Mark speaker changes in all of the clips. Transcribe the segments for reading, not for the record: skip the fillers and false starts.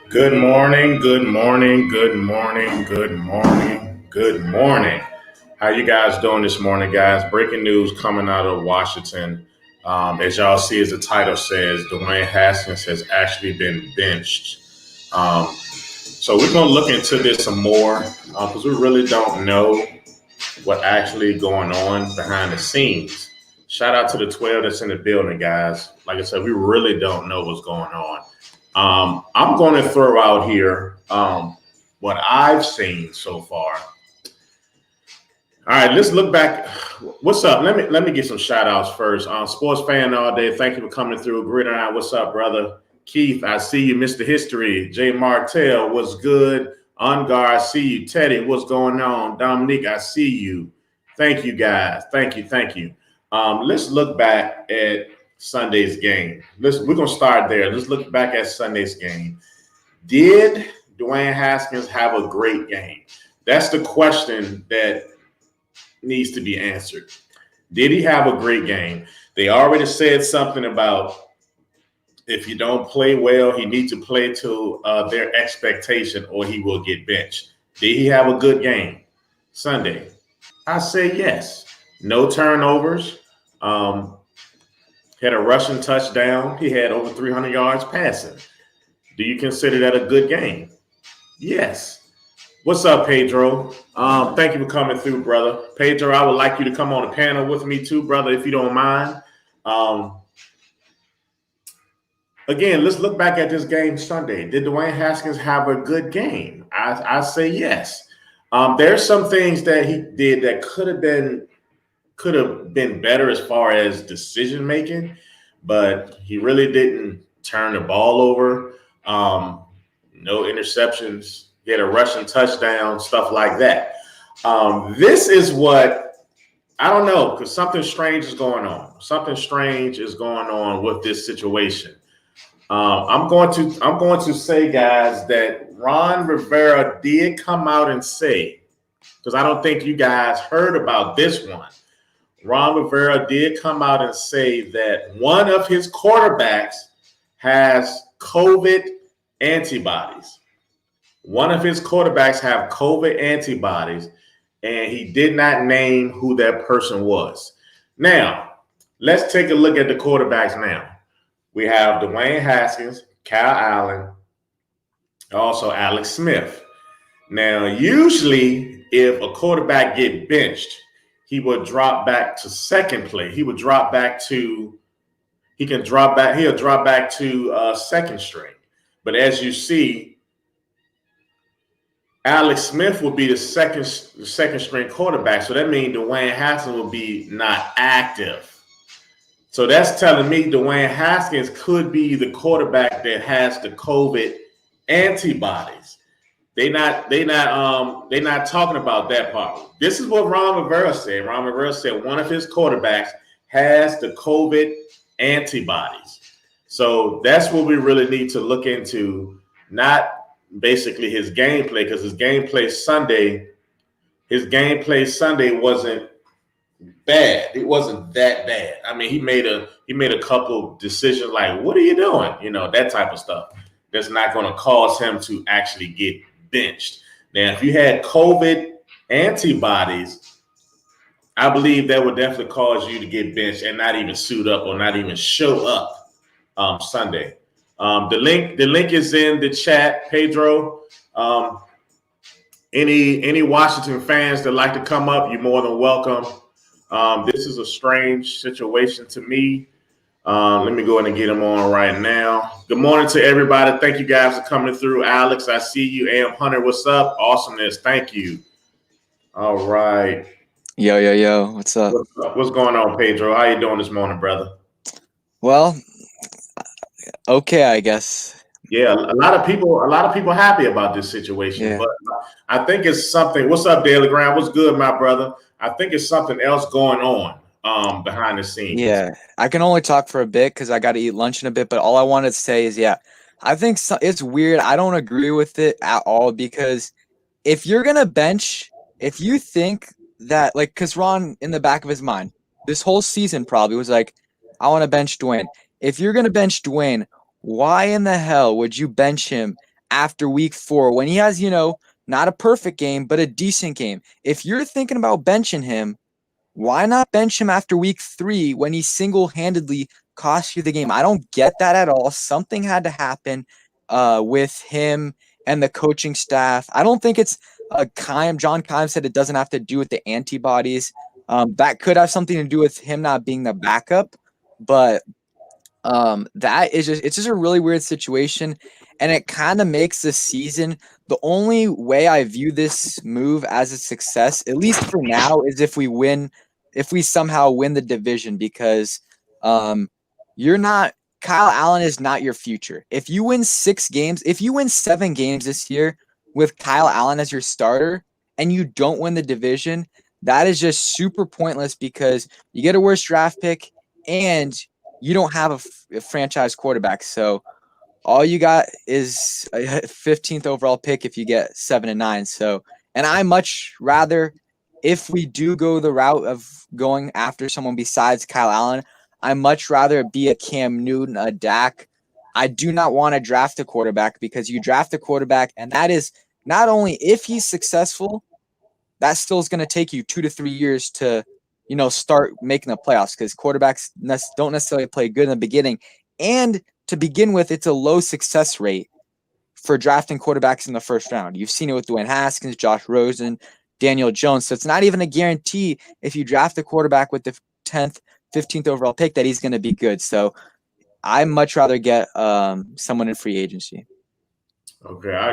Speaker 1: Good morning, good morning, good morning, good morning, good morning. How you guys doing this morning, guys? Breaking news coming out of Washington. As y'all see, as the title says, Dwayne Haskins has actually been benched. So we're going to look into this some more because we really don't know what actually going on behind the scenes. Shout out to the 12 that's in the building, guys. Like I said, we really don't know what's going on. I'm going to throw out here what I've seen so far. All right, let's look back. What's up? Let me get some shout outs first. Sports fan all day. Thank you for coming through. Gridiron, what's up, brother? Keith, I see you. Mr. History. Jay Martell, what's good? Ungar, I see you. Teddy, what's going on? Dominique, I see you. Thank you, guys. Thank you. Let's look back at Sunday's game. We're gonna start there. Let's look back at Sunday's game. Did Dwayne Haskins have a great game? That's the question that needs to be answered. Did he have a great game? They already said something about if you don't play well, he needs to play to their expectation or he will get benched. Did he have a good game Sunday? I say yes. No turnovers. Um, had a rushing touchdown. He had over 300 yards passing. Do you consider that a good game? Yes. What's up, Pedro? Thank you for coming through, brother. Pedro, I would like you to come on the panel with me too, brother, if you don't mind. Um, Again, let's look back at this game Sunday. Did Dwayne Haskins have a good game? I say yes. There's some things that he did that could have been better as far as decision making, but he really didn't turn the ball over. No interceptions. He had a rushing touchdown, stuff like that. This is what I don't know because something strange is going on. Something strange is going on with this situation. I'm going to say, guys, that Ron Rivera did come out and say, because I don't think you guys heard about this one. Ron Rivera did come out and say that one of his quarterbacks has COVID antibodies. One of his quarterbacks have COVID antibodies, and he did not name who that person was. Now, let's take a look at the quarterbacks now. We have Dwayne Haskins, Kyle Allen, also Alex Smith. Now, usually, if a quarterback get benched, he would drop back to second play. He would drop back to he can drop back. He'll drop back to second string. But as you see, Alex Smith will be the second string quarterback. So that means Dwayne Haskins will be not active. So that's telling me Dwayne Haskins could be the quarterback that has the COVID antibodies. They not talking about that part. This is what Ron Rivera said. Ron Rivera said one of his quarterbacks has the COVID antibodies. So that's what we really need to look into, not basically his gameplay, because his gameplay Sunday wasn't bad. It wasn't that bad. I mean, he made a couple decisions like, "What are you doing?" That type of stuff. That's not going to cause him to actually get benched. Now, if you had COVID antibodies, I believe that would definitely cause you to get benched and not even suit up or not even show up Sunday. The link is in the chat, Pedro. Any Washington fans that like to come up, you're more than welcome. This is a strange situation to me. Let me go ahead and get them on right now. Good morning to everybody. Thank you guys for coming through. Alex, I see you. Am Hunter, what's up? Awesomeness. Thank you. All right.
Speaker 2: Yo, what's up?
Speaker 1: What's going on, Pedro? How you doing this morning, brother?
Speaker 2: Well, okay, I guess.
Speaker 1: Yeah, a lot of people happy about this situation,
Speaker 2: Yeah.
Speaker 1: but I think it's something. What's up, Daily Graham? What's good, my brother? I think it's something else going on behind the scenes.
Speaker 2: Yeah. I can only talk for a bit because I got to eat lunch in a bit, but all I wanted to say is, yeah, I think it's weird. I don't agree with it at all because if you're going to bench, if you think that, like, because Ron, in the back of his mind, this whole season probably was like, I want to bench Dwayne. If you're going to bench Dwayne, why in the hell would you bench him after week 4 when he has, not a perfect game, but a decent game. If you're thinking about benching him, why not bench him after week 3 when he single-handedly cost you the game? I don't get that at all. Something had to happen with him and the coaching staff. I don't think it's John Keim said it doesn't have to do with the antibodies. That could have something to do with him not being the backup, but it's just a really weird situation, and it kind of makes the season. The only way I view this move as a success, at least for now, is if we somehow win the division, because you're not Kyle Allen is not your future. If you win 7 games this year with Kyle Allen as your starter and you don't win the division, that is just super pointless, because you get a worse draft pick and you don't have a franchise quarterback. So all you got is a 15th overall pick if you get 7 and 9. So, and I much rather, if we do go the route of going after someone besides Kyle Allen, I much rather it be a Cam Newton, a Dak. I do not want to draft a quarterback, because you draft a quarterback, and that is not only if he's successful, that still is going to take you 2 to 3 years to, start making the playoffs, because quarterbacks don't necessarily play good in the beginning. And to begin with, it's a low success rate for drafting quarterbacks in the first round. You've seen it with Dwayne Haskins, Josh Rosen, Daniel Jones. So it's not even a guarantee if you draft a quarterback with the 10th, 15th overall pick that he's going to be good. So I much rather get someone in free agency.
Speaker 1: Okay, I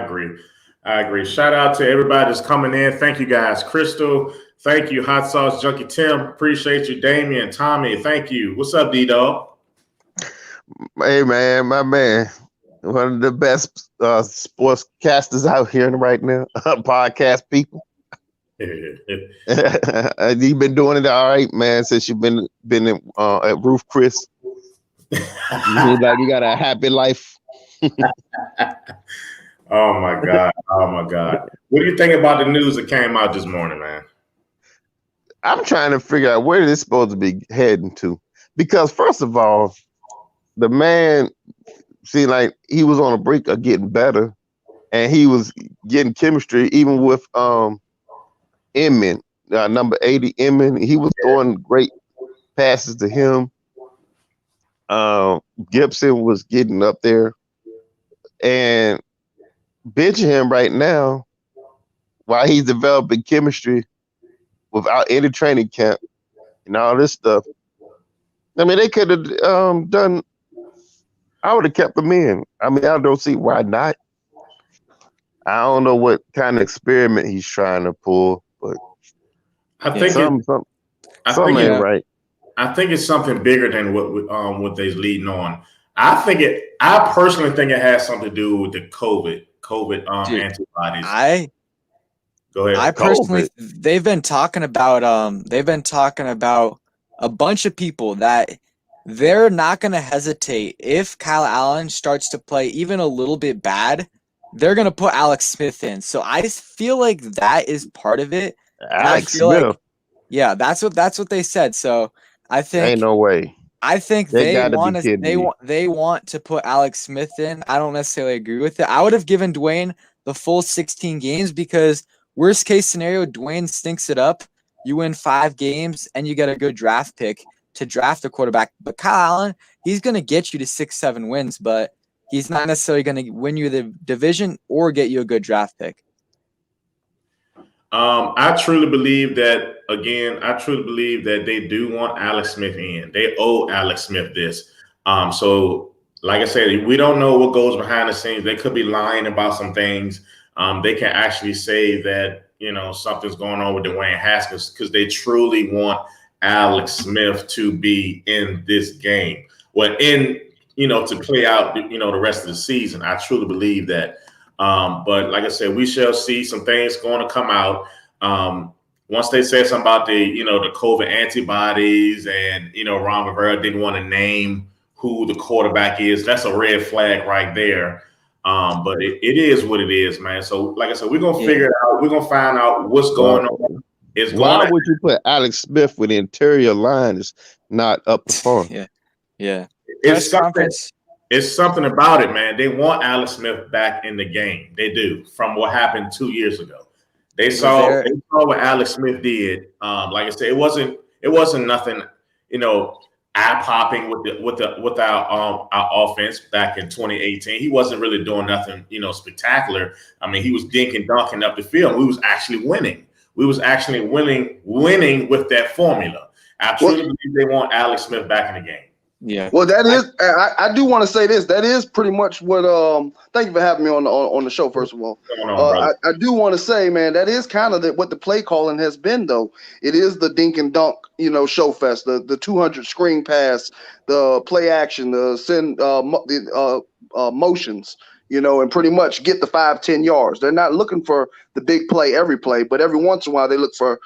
Speaker 1: agree. Shout out to everybody that's coming in. Thank you, guys. Crystal, thank you. Hot Sauce Junkie Tim, appreciate you. Damian, Tommy, thank you. What's up, D-Dog?
Speaker 3: Hey, man, my man. One of the best sportscasters out here right now. Podcast people. You've been doing it all right, man, since you've been at Roof Chris. You got a happy life.
Speaker 1: Oh my God. What do you think about the news that came out this morning, man?
Speaker 3: I'm trying to figure out where this supposed to be heading to. Because first of all, the man seemed like he was on a brink of getting better, and he was getting chemistry even with Inman, number 80 Inman. He was throwing great passes to him. Gibson was getting up there, and benching him right now while he's developing chemistry without any training camp and all this stuff. I mean, they could have done. I would have kept him in. I mean, I don't see why not. I don't know what kind of experiment he's trying to pull, but
Speaker 1: I think
Speaker 3: something ain't right.
Speaker 1: I think it's something bigger than what they're leading on. I personally think it has something to do with the COVID antibodies. Go ahead.
Speaker 2: I personally, they've been talking about a bunch of people that they're not going to hesitate if Kyle Allen starts to play even a little bit bad. They're going to put Alex Smith in. So I just feel like that is part of it.
Speaker 3: Alex Smith.
Speaker 2: That's what they said. So I think
Speaker 3: ain't no way.
Speaker 2: I think they want to put Alex Smith in. I don't necessarily agree with it. I would have given Dwayne the full 16 games, because worst case scenario, Dwayne stinks it up. You win 5 games and you get a good draft pick to draft a quarterback. But Kyle Allen, he's going to get you to 6-7 wins, but he's not necessarily going to win you the division or get you a good draft pick.
Speaker 1: I truly believe that, they do want Alex Smith in. They owe Alex Smith this. So, like I said, we don't know what goes behind the scenes. They could be lying about some things. They can actually say that, something's going on with Dwayne Haskins, because they truly want Alex Smith to be in this game. Well, to play out, the rest of the season. I truly believe that. But like I said, we shall see. Some things going to come out. Once they said something about the COVID antibodies, and, Ron Rivera didn't want to name who the quarterback is, that's a red flag right there. But it is what it is, man. So like I said, we're going to figure it out. We're going to find out what's going on.
Speaker 3: Why would you put Alex Smith when the interior line is not up to par?
Speaker 1: It's it's something about it, man. They want Alex Smith back in the game. They do. From what happened 2 years ago, they saw what Alex Smith did. Like I said, it wasn't nothing, you know, eye popping with our offense back in 2018. He wasn't really doing nothing, spectacular. I mean, he was dinking dunking up the field. We was actually winning. We was actually winning with that formula. I truly believe they want Alex Smith back in the game.
Speaker 2: Yeah.
Speaker 4: Well, that is. I do want to say this. That is pretty much what. Thank you for having me on the show. First of all, I do want to say, man, that is kind of what the play calling has been, though. It is the dink and dunk, show fest. The 200 screen pass, the play action, the send motions, and pretty much get the 5-10 yards. They're not looking for the big play every play, but every once in a while they look for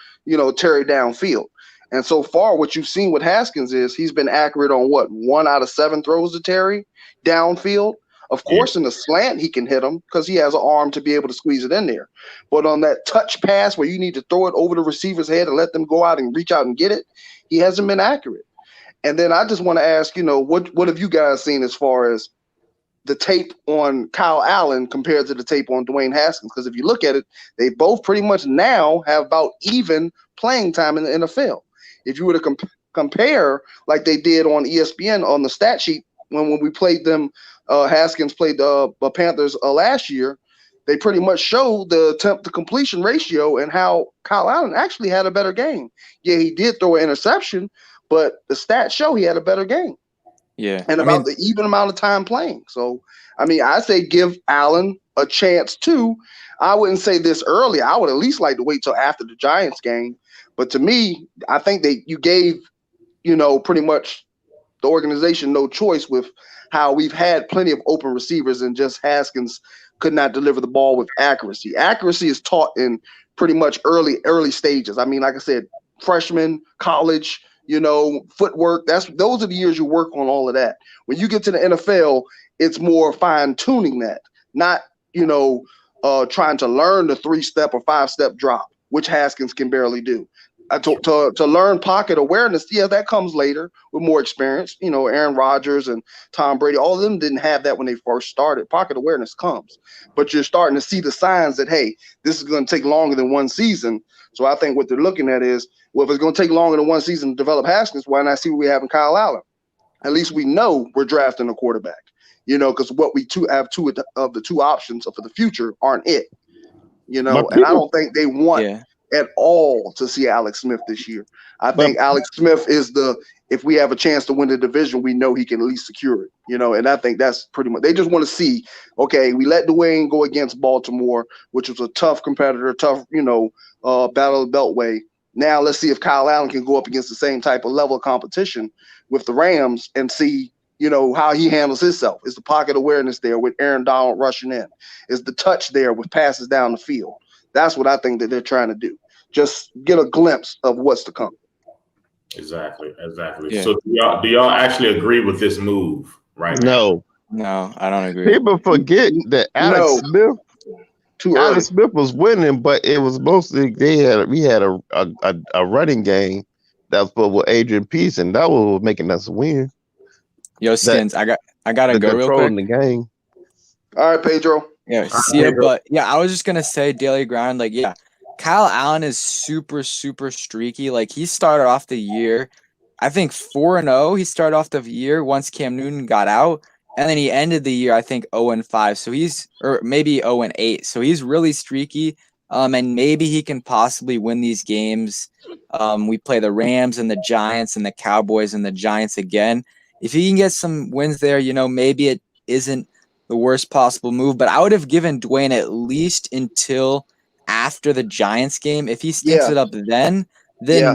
Speaker 4: Terry downfield. And so far, what you've seen with Haskins is he's been accurate on 1 out of 7 throws to Terry downfield. Of course, in the slant, he can hit him because he has an arm to be able to squeeze it in there. But on that touch pass where you need to throw it over the receiver's head and let them go out and reach out and get it, he hasn't been accurate. And then I just want to ask, what have you guys seen as far as the tape on Kyle Allen compared to the tape on Dwayne Haskins? Because if you look at it, they both pretty much now have about even playing time in the NFL. If you were to compare like they did on ESPN on the stat sheet when we played them, Haskins played the Panthers last year, they pretty much showed the attempt to completion ratio and how Kyle Allen actually had a better game. Yeah, he did throw an interception, but the stats show he had a better game.
Speaker 2: Yeah.
Speaker 4: And about the even amount of time playing. So, I say give Allen a chance too. I wouldn't say this early. I would at least like to wait till after the Giants game. But to me, I think you gave, pretty much the organization no choice with how we've had plenty of open receivers and just Haskins could not deliver the ball with accuracy. Accuracy is taught in pretty much early stages. Like I said, freshman, college, footwork. Those are the years you work on all of that. When you get to the NFL, it's more fine tuning that, not, trying to learn the 3-step or 5-step drop, which Haskins can barely do. To learn pocket awareness, that comes later with more experience. Aaron Rodgers and Tom Brady, all of them didn't have that when they first started. Pocket awareness comes, but you're starting to see the signs that, hey, this is going to take longer than one season. So I think what they're looking at is, well, if it's going to take longer than one season to develop Haskins, why not see what we have in Kyle Allen? At least we know we're drafting a quarterback, because what we have two of the two options for the future aren't it, and I don't think they want at all to see Alex Smith this year. I think Alex Smith is if we have a chance to win the division, we know he can at least secure it, and I think that's pretty much, they just want to see, okay, we let Dwayne go against Baltimore, which was a tough competitor, tough, battle of the Beltway. Now let's see if Kyle Allen can go up against the same type of level of competition with the Rams and see, how he handles himself. Is the pocket awareness there with Aaron Donald rushing in? Is the touch there with passes down the field? That's what I think that they're trying to do. Just get a glimpse of what's to come.
Speaker 1: Exactly.
Speaker 2: Yeah.
Speaker 1: So do y'all actually agree with this move right
Speaker 2: now? No, I don't agree.
Speaker 3: People forget that Alex Smith was winning, but it was mostly we had a running game that was put with Adrian Peace, and that was making us win.
Speaker 2: Yo, Skins, I gotta go real quick.
Speaker 3: The game.
Speaker 4: All right, Pedro.
Speaker 2: Yeah, see ya, but I was just gonna say daily grind. Kyle Allen is super, super streaky. He started off the year, I think 4-0. He started off the year once Cam Newton got out, and then he ended the year, I think 0-5. So or maybe 0-8. So he's really streaky. And maybe he can possibly win these games. We play the Rams and the Giants and the Cowboys and the Giants again. If he can get some wins there, maybe it isn't the worst possible move. But I would have given Dwayne at least until after the Giants game. If he stinks it up then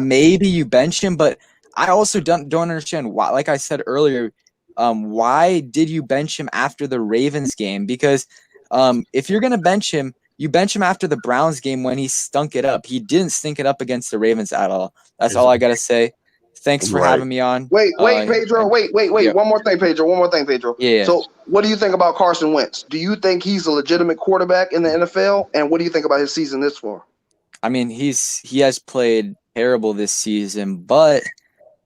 Speaker 2: maybe you bench him. But I also don't understand why. Like I said earlier, why did you bench him after the Ravens game? Because if you're going to bench him, you bench him after the Browns game when he stunk it up. He didn't stink it up against the Ravens at all. That's all I got to say. Thanks for having me on.
Speaker 4: Wait, Pedro. Wait. Yeah. One more thing, Pedro.
Speaker 2: Yeah.
Speaker 4: So what do you think about Carson Wentz? Do you think he's a legitimate quarterback in the NFL? And what do you think about his season this far?
Speaker 2: He has played terrible this season, but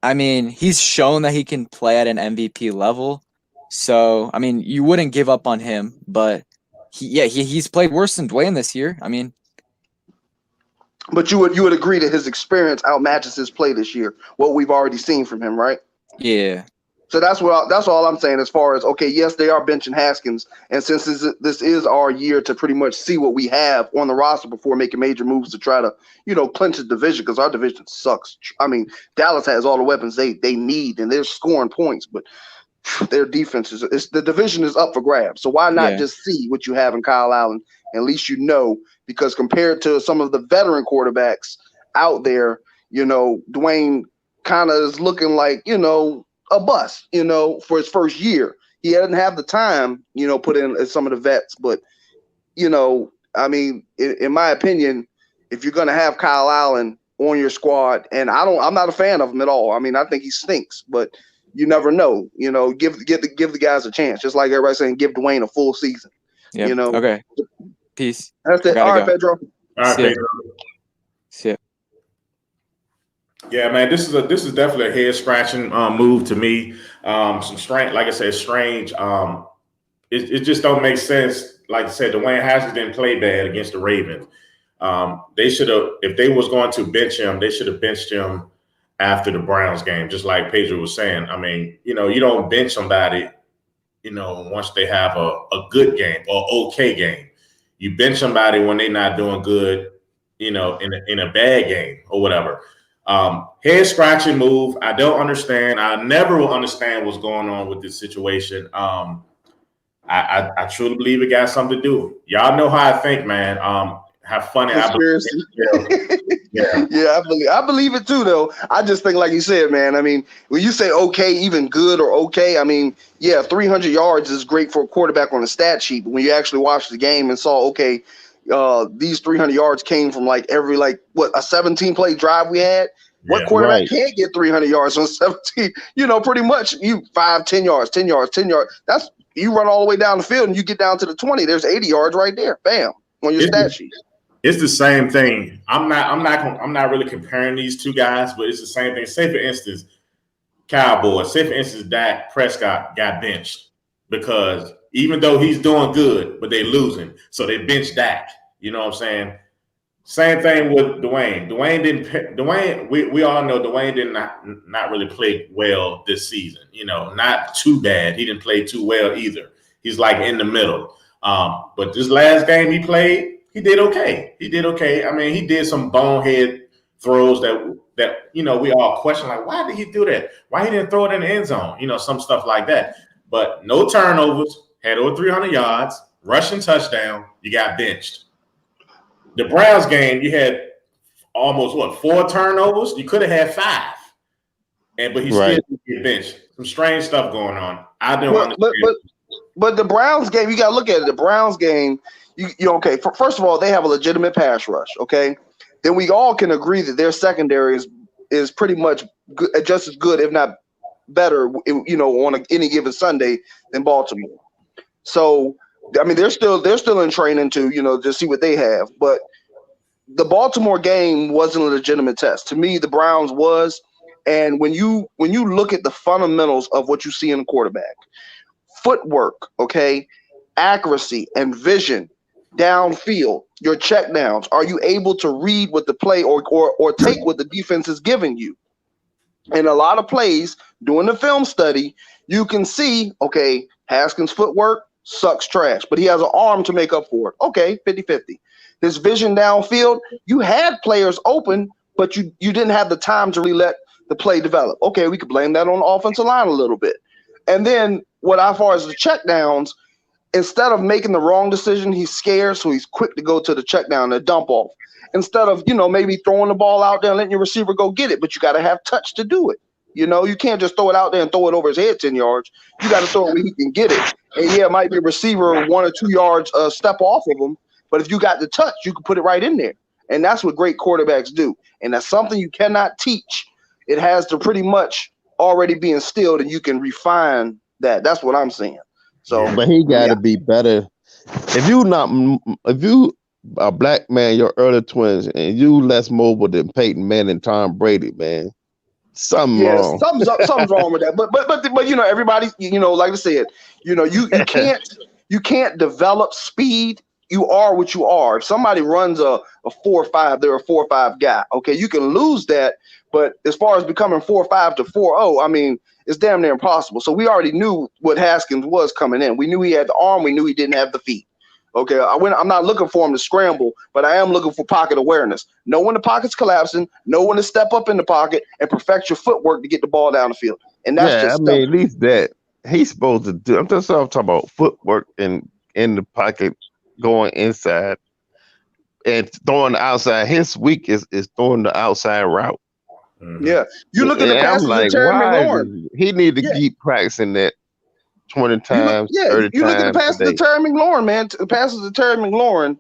Speaker 2: he's shown that he can play at an MVP level. So, I mean, you wouldn't give up on him, but he's played worse than Dwayne this year. I mean,
Speaker 4: But you would agree that his experience outmatches his play this year, what we've already seen from him, right?
Speaker 2: yeah.
Speaker 4: So that's all I'm saying as far as, okay, yes, they are benching Haskins, and since this is our year to pretty much see what we have on the roster before making major moves to try to, clinch the division, because our division sucks. I mean, Dallas has all the weapons they need, and they're scoring points, but their defense the division is up for grabs. So why not just see what you have in Kyle Allen? At least because compared to some of the veteran quarterbacks out there, Dwayne kind of is looking like, a bust, for his first year. He doesn't have the time, put in as some of the vets. But, I mean, in my opinion, if you're going to have Kyle Allen on your squad, and I'm not a fan of him at all. I mean, I think he stinks, but you never know. Give the guys a chance. Just like everybody's saying, give Dwayne a full season.
Speaker 2: Yeah. Okay. Peace.
Speaker 4: That's it. All right, go. Pedro.
Speaker 1: All right, Pedro.
Speaker 2: See ya.
Speaker 1: Yeah, man, this is definitely a head scratching move to me. Some strange, like I said, strange. It just don't make sense. Like I said, Dwayne Haskins didn't play bad against the Ravens. They should have, if they was going to bench him, they should have benched him after the Browns game, just like Pedro was saying. I mean, you don't bench somebody, once they have a good game or okay game. You bench somebody when they're not doing good, in a bad game or whatever. Head scratching move. I don't understand. I never will understand what's going on with this situation. I truly believe it got something to do. Y'all know how I think, man. How funny I believe it.
Speaker 4: Yeah, I believe it too, though. I just think, like you said, man. I mean, when you say okay, even good or okay, I mean, yeah, 300 yards is great for a quarterback on a stat sheet. But when you actually watched the game and saw, okay, these 300 yards came from every a 17 play drive we had. What quarterback can't get 300 yards on 17? Pretty much you 10 yards, 10 yards, 10 yards. That's you run all the way down the field and you get down to the 20. There's 80 yards right there. Bam, on your stat sheet.
Speaker 1: It's the same thing. I'm not really comparing these two guys, but it's the same thing. Say for instance, Cowboys. Say for instance, Dak Prescott got benched because even though he's doing good, but they losing, so they bench Dak. You know what I'm saying? Same thing with Dwayne. We all know Dwayne did not really play well this season. Not too bad. He didn't play too well either. He's like in the middle. But this last game he played, he did okay. I mean, he did some bonehead throws that we all question, like, why did he do that? Why he didn't throw it in the end zone? Some stuff like that. But no turnovers, had over 300 yards, rushing touchdown, you got benched. The Browns game, you had almost 4 turnovers? You could have had 5. But he still didn't get benched. Some strange stuff going on. I don't understand.
Speaker 4: But the Browns game, you got to look at it. The Browns game, you okay. First of all, they have a legitimate pass rush. Okay, then we all can agree that their secondary is pretty much good, just as good, if not better, on any given Sunday than Baltimore. So, I mean, they're still in training to see what they have. But the Baltimore game wasn't a legitimate test. To me, the Browns was. And when you look at the fundamentals of what you see in a quarterback, footwork, okay, accuracy and vision, downfield, your check downs, are you able to read what the play or take what the defense is giving you? And a lot of plays, doing the film study, you can see, okay, Haskins' footwork sucks trash, but he has an arm to make up for it. Okay, 50-50. His vision downfield, you had players open, but you didn't have the time to really let the play develop. Okay, we could blame that on the offensive line a little bit. And then as far as the check downs, instead of making the wrong decision, he's scared, so he's quick to go to the check down and dump off. Instead of, maybe throwing the ball out there and letting your receiver go get it, but you got to have touch to do it. You can't just throw it out there and throw it over his head 10 yards. You got to throw it where he can get it. And yeah, it might be a receiver 1 or 2 yards step off of him, but if you got the touch, you can put it right in there. And that's what great quarterbacks do. And that's something you cannot teach. It has to pretty much already be instilled, and you can refine that. That's what I'm saying. So,
Speaker 3: but he got to be better. If you a black man, your early 20s, and you less mobile than Peyton Manning and Tom Brady, man, Something
Speaker 4: Yeah,
Speaker 3: wrong.
Speaker 4: something's wrong with that. But everybody, like I said, you can't develop speed. You are what you are. If somebody runs a 4.5, they're a 4.5 guy. Okay, you can lose that, but as far as becoming 4.5 to 4.0, I mean, it's damn near impossible. So we already knew what Haskins was coming in. We knew he had the arm. We knew he didn't have the feet. Okay, I'm not looking for him to scramble, but I am looking for pocket awareness. Know when the pocket's collapsing, know when to step up in the pocket and perfect your footwork to get the ball down the field. And that's
Speaker 3: Yeah, I
Speaker 4: just
Speaker 3: mean, at
Speaker 4: simple.
Speaker 3: least that he's supposed to do. I'm talking about footwork and in the pocket, going inside and throwing the outside. His weak is throwing the outside route.
Speaker 1: Mm-hmm.
Speaker 4: Yeah, you look at the
Speaker 3: And I'm
Speaker 4: passes of
Speaker 3: like,
Speaker 4: Terry
Speaker 3: why?
Speaker 4: McLaurin.
Speaker 3: He need to
Speaker 4: Yeah,
Speaker 3: keep practicing that 20 times, 30
Speaker 4: you look at the
Speaker 3: times a
Speaker 4: passes of
Speaker 3: day.
Speaker 4: Terry McLaurin, man. The passes of Terry McLaurin,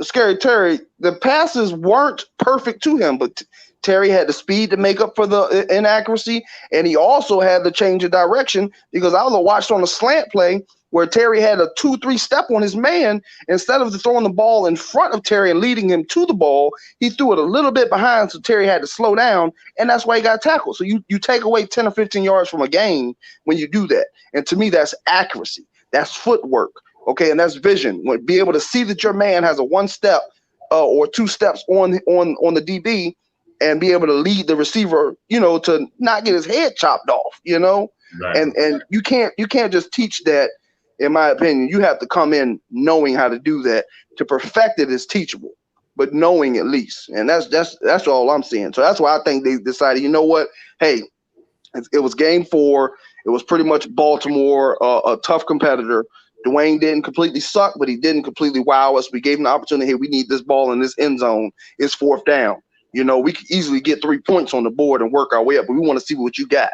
Speaker 4: Scary Terry. The passes weren't perfect to him, but Terry had the speed to make up for the inaccuracy, and he also had the change of direction because I watched on a slant play where Terry had a 2-3 step on his man. Instead of throwing the ball in front of Terry and leading him to the ball, he threw it a little bit behind, so Terry had to slow down, and that's why he got tackled. So you take away 10 or 15 yards from a game when you do that. And to me, that's accuracy. That's footwork. Okay, and that's vision. Be able to see that your man has a 1 step or 2 steps on the DB, and be able to lead the receiver, to not get his head chopped off.
Speaker 1: Exactly.
Speaker 4: And you can't just teach that. In my opinion, you have to come in knowing how to do that. To perfect it is teachable, but knowing at least, and that's all I'm saying. So that's why I think they decided, you know what, hey, it was game 4. It was pretty much Baltimore, a tough competitor. Dwayne didn't completely suck, but he didn't completely wow us. We gave him the opportunity. Hey, we need this ball in this end zone. It's 4th down. We could easily get 3 points on the board and work our way up, but we want to see what you got.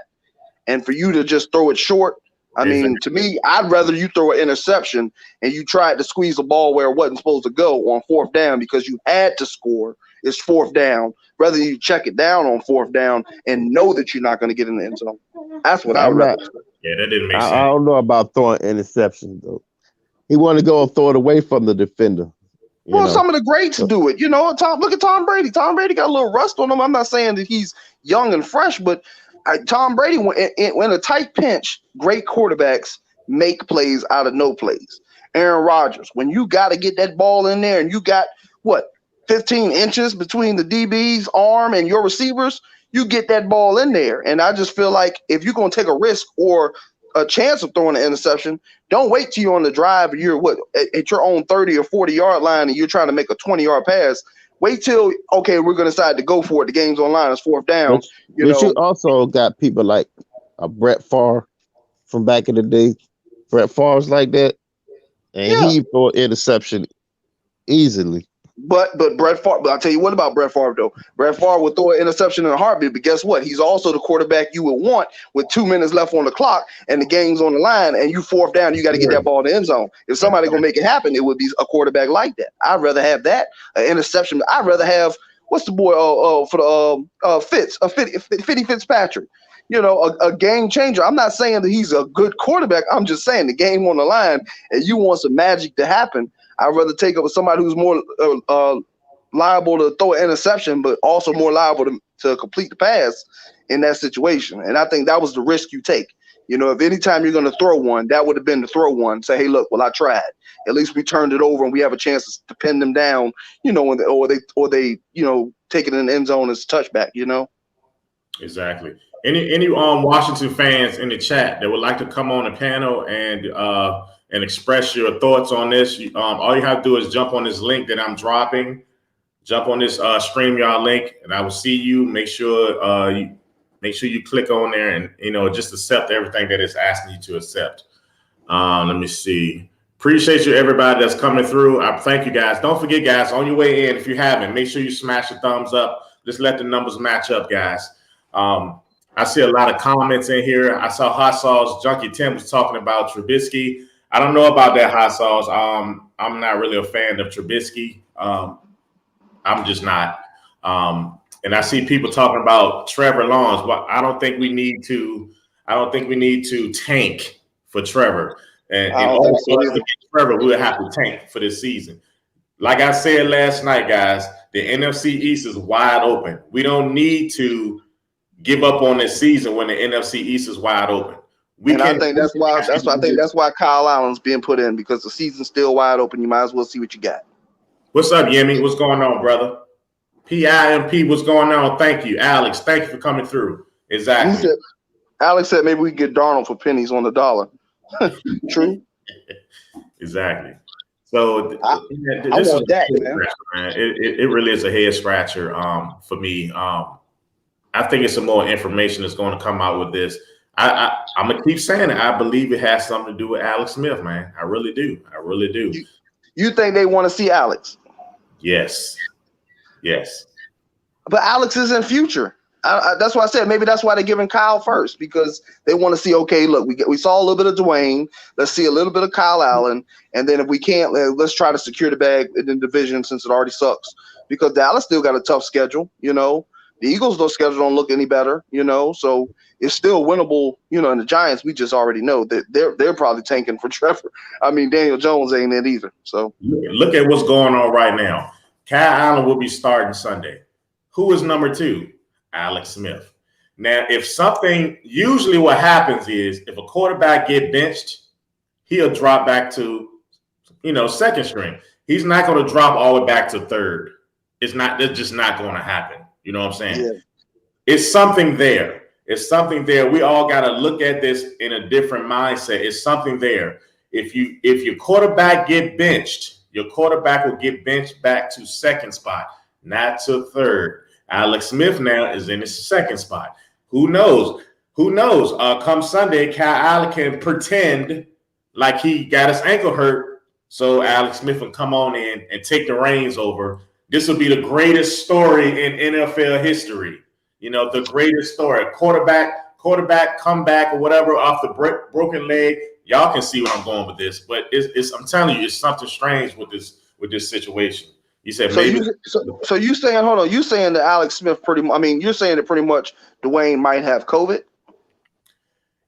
Speaker 4: And for you to just throw it short, I mean, to me, I'd rather you throw an interception and you tried to squeeze the ball where it wasn't supposed to go on 4th down because you had to score. It's 4th down. Rather than you check it down on 4th down and know that you're not going to get in the end zone. That's what I
Speaker 3: I'm
Speaker 4: would rather
Speaker 3: not.
Speaker 4: do.
Speaker 1: Yeah, that didn't make
Speaker 3: I
Speaker 1: sense.
Speaker 3: don't know about throwing interceptions though. He want to go and throw it away from the defender.
Speaker 4: Well, some of the greats do it. Look at Tom Brady. Tom Brady got a little rust on him. I'm not saying that he's young and fresh, but Tom Brady, when a tight pinch, great quarterbacks make plays out of no plays. Aaron Rodgers, when you got to get that ball in there and you got, 15 inches between the DB's arm and your receivers, you get that ball in there. And I just feel like if you're going to take a risk or a chance of throwing an interception, don't wait till you're on the drive and you're at your own 30 or 40 yard line and you're trying to make a 20-yard pass. Wait till, okay, we're going to decide to go for it. The game's online. It's 4th down.
Speaker 3: But you also got people like Brett Favre from back in the day. Brett Favre's like that, and he threw an interception easily.
Speaker 4: But Brett Favre, but I'll tell you what about Brett Favre though. Brett Favre will throw an interception in a heartbeat, but guess what? He's also the quarterback you would want with 2 minutes left on the clock and the game's on the line and you 4th down, you got to get that ball in the end zone. If somebody gonna make it happen, it would be a quarterback like that. I'd rather have that, an interception. I'd rather have what's the boy for the Fitty Fitzpatrick. A game changer. I'm not saying that he's a good quarterback. I'm just saying the game on the line and you want some magic to happen. I'd rather take up with somebody who's more liable to throw an interception, but also more liable to complete the pass in that situation. And I think that was the risk you take. If anytime you're going to throw one, that would have been to throw one. Say, hey, look, well, I tried. At least we turned it over and we have a chance to pin them down, or they take it in the end zone as a touchback,
Speaker 1: Exactly. Any Washington fans in the chat that would like to come on the panel and express your thoughts on this, all you have to do is jump on this link that I'm dropping. Jump on this StreamYard link, and I will see you. Make sure you click on there and just accept everything that it's asking you to accept. Let me see. Appreciate you, everybody that's coming through. I thank you guys. Don't forget, guys, on your way in, if you haven't, make sure you smash the thumbs up. Just let the numbers match up, guys. I see a lot of comments in here. I saw Hot Sauce Junkie Tim was talking about Trubisky. I don't know about that, Hot Sauce. I'm not really a fan of Trubisky. I'm just not. And I see people talking about Trevor Lawrence. But I don't think we need to tank for Trevor. And in order for us to get Trevor, we would have to tank for this season. Like I said last night, guys, the NFC East is wide open. We don't need to give up on this season when the NFC East is wide open.
Speaker 4: I think that's why Kyle Allen's being put in, because the season's still wide open. You might as well see what you got.
Speaker 1: What's up, Yemi? What's going on, brother? PIMP, what's going on? Thank you, Alex. Thank you for coming through. Exactly.
Speaker 4: Alex said maybe we could get Darnold for pennies on the dollar. True.
Speaker 1: Exactly. So
Speaker 4: I want that, man.
Speaker 1: It really is a head scratcher for me. I think it's some more information that's going to come out with this. I'm gonna keep saying it. I believe it has something to do with Alex Smith, man. I really do. I really do.
Speaker 4: You think they want to see Alex?
Speaker 1: Yes. Yes.
Speaker 4: But Alex is in future. That's why I said maybe that's why they're giving Kyle first, because they want to see, okay, look, we saw a little bit of Dwayne. Let's see a little bit of Kyle Allen. And then if we can't, let's try to secure the bag in the division since it already sucks. Because Dallas still got a tough schedule, you know. The Eagles' schedule don't look any better, you know. So it's still winnable, you know. And the Giants, we just already know that they're probably tanking for Trevor. I mean, Daniel Jones ain't it either. So
Speaker 1: look at what's going on right now. Kyle Allen will be starting Sunday. Who is number 2? Alex Smith. Now, usually what happens is if a quarterback get benched, he'll drop back to, second string. He's not going to drop all the way back to third. It's just not going to happen. You know what I'm saying?
Speaker 4: Yeah.
Speaker 1: It's something there. It's something there. We all got to look at this in a different mindset. It's something there. If your quarterback get benched, your quarterback will get benched back to second spot, not to third. Alex Smith now is in his second spot. Who knows? Come Sunday, Kyle Allen can pretend like he got his ankle hurt, so Alex Smith will come on in and take the reins over. This will be the greatest story in NFL history. The greatest story. Quarterback comeback or whatever off the broken leg. Y'all can see where I'm going with this, but I'm telling you, it's something strange with this situation. You said maybe.
Speaker 4: So you saying, hold on, you saying that Alex Smith you're saying that pretty much Dwayne might have COVID?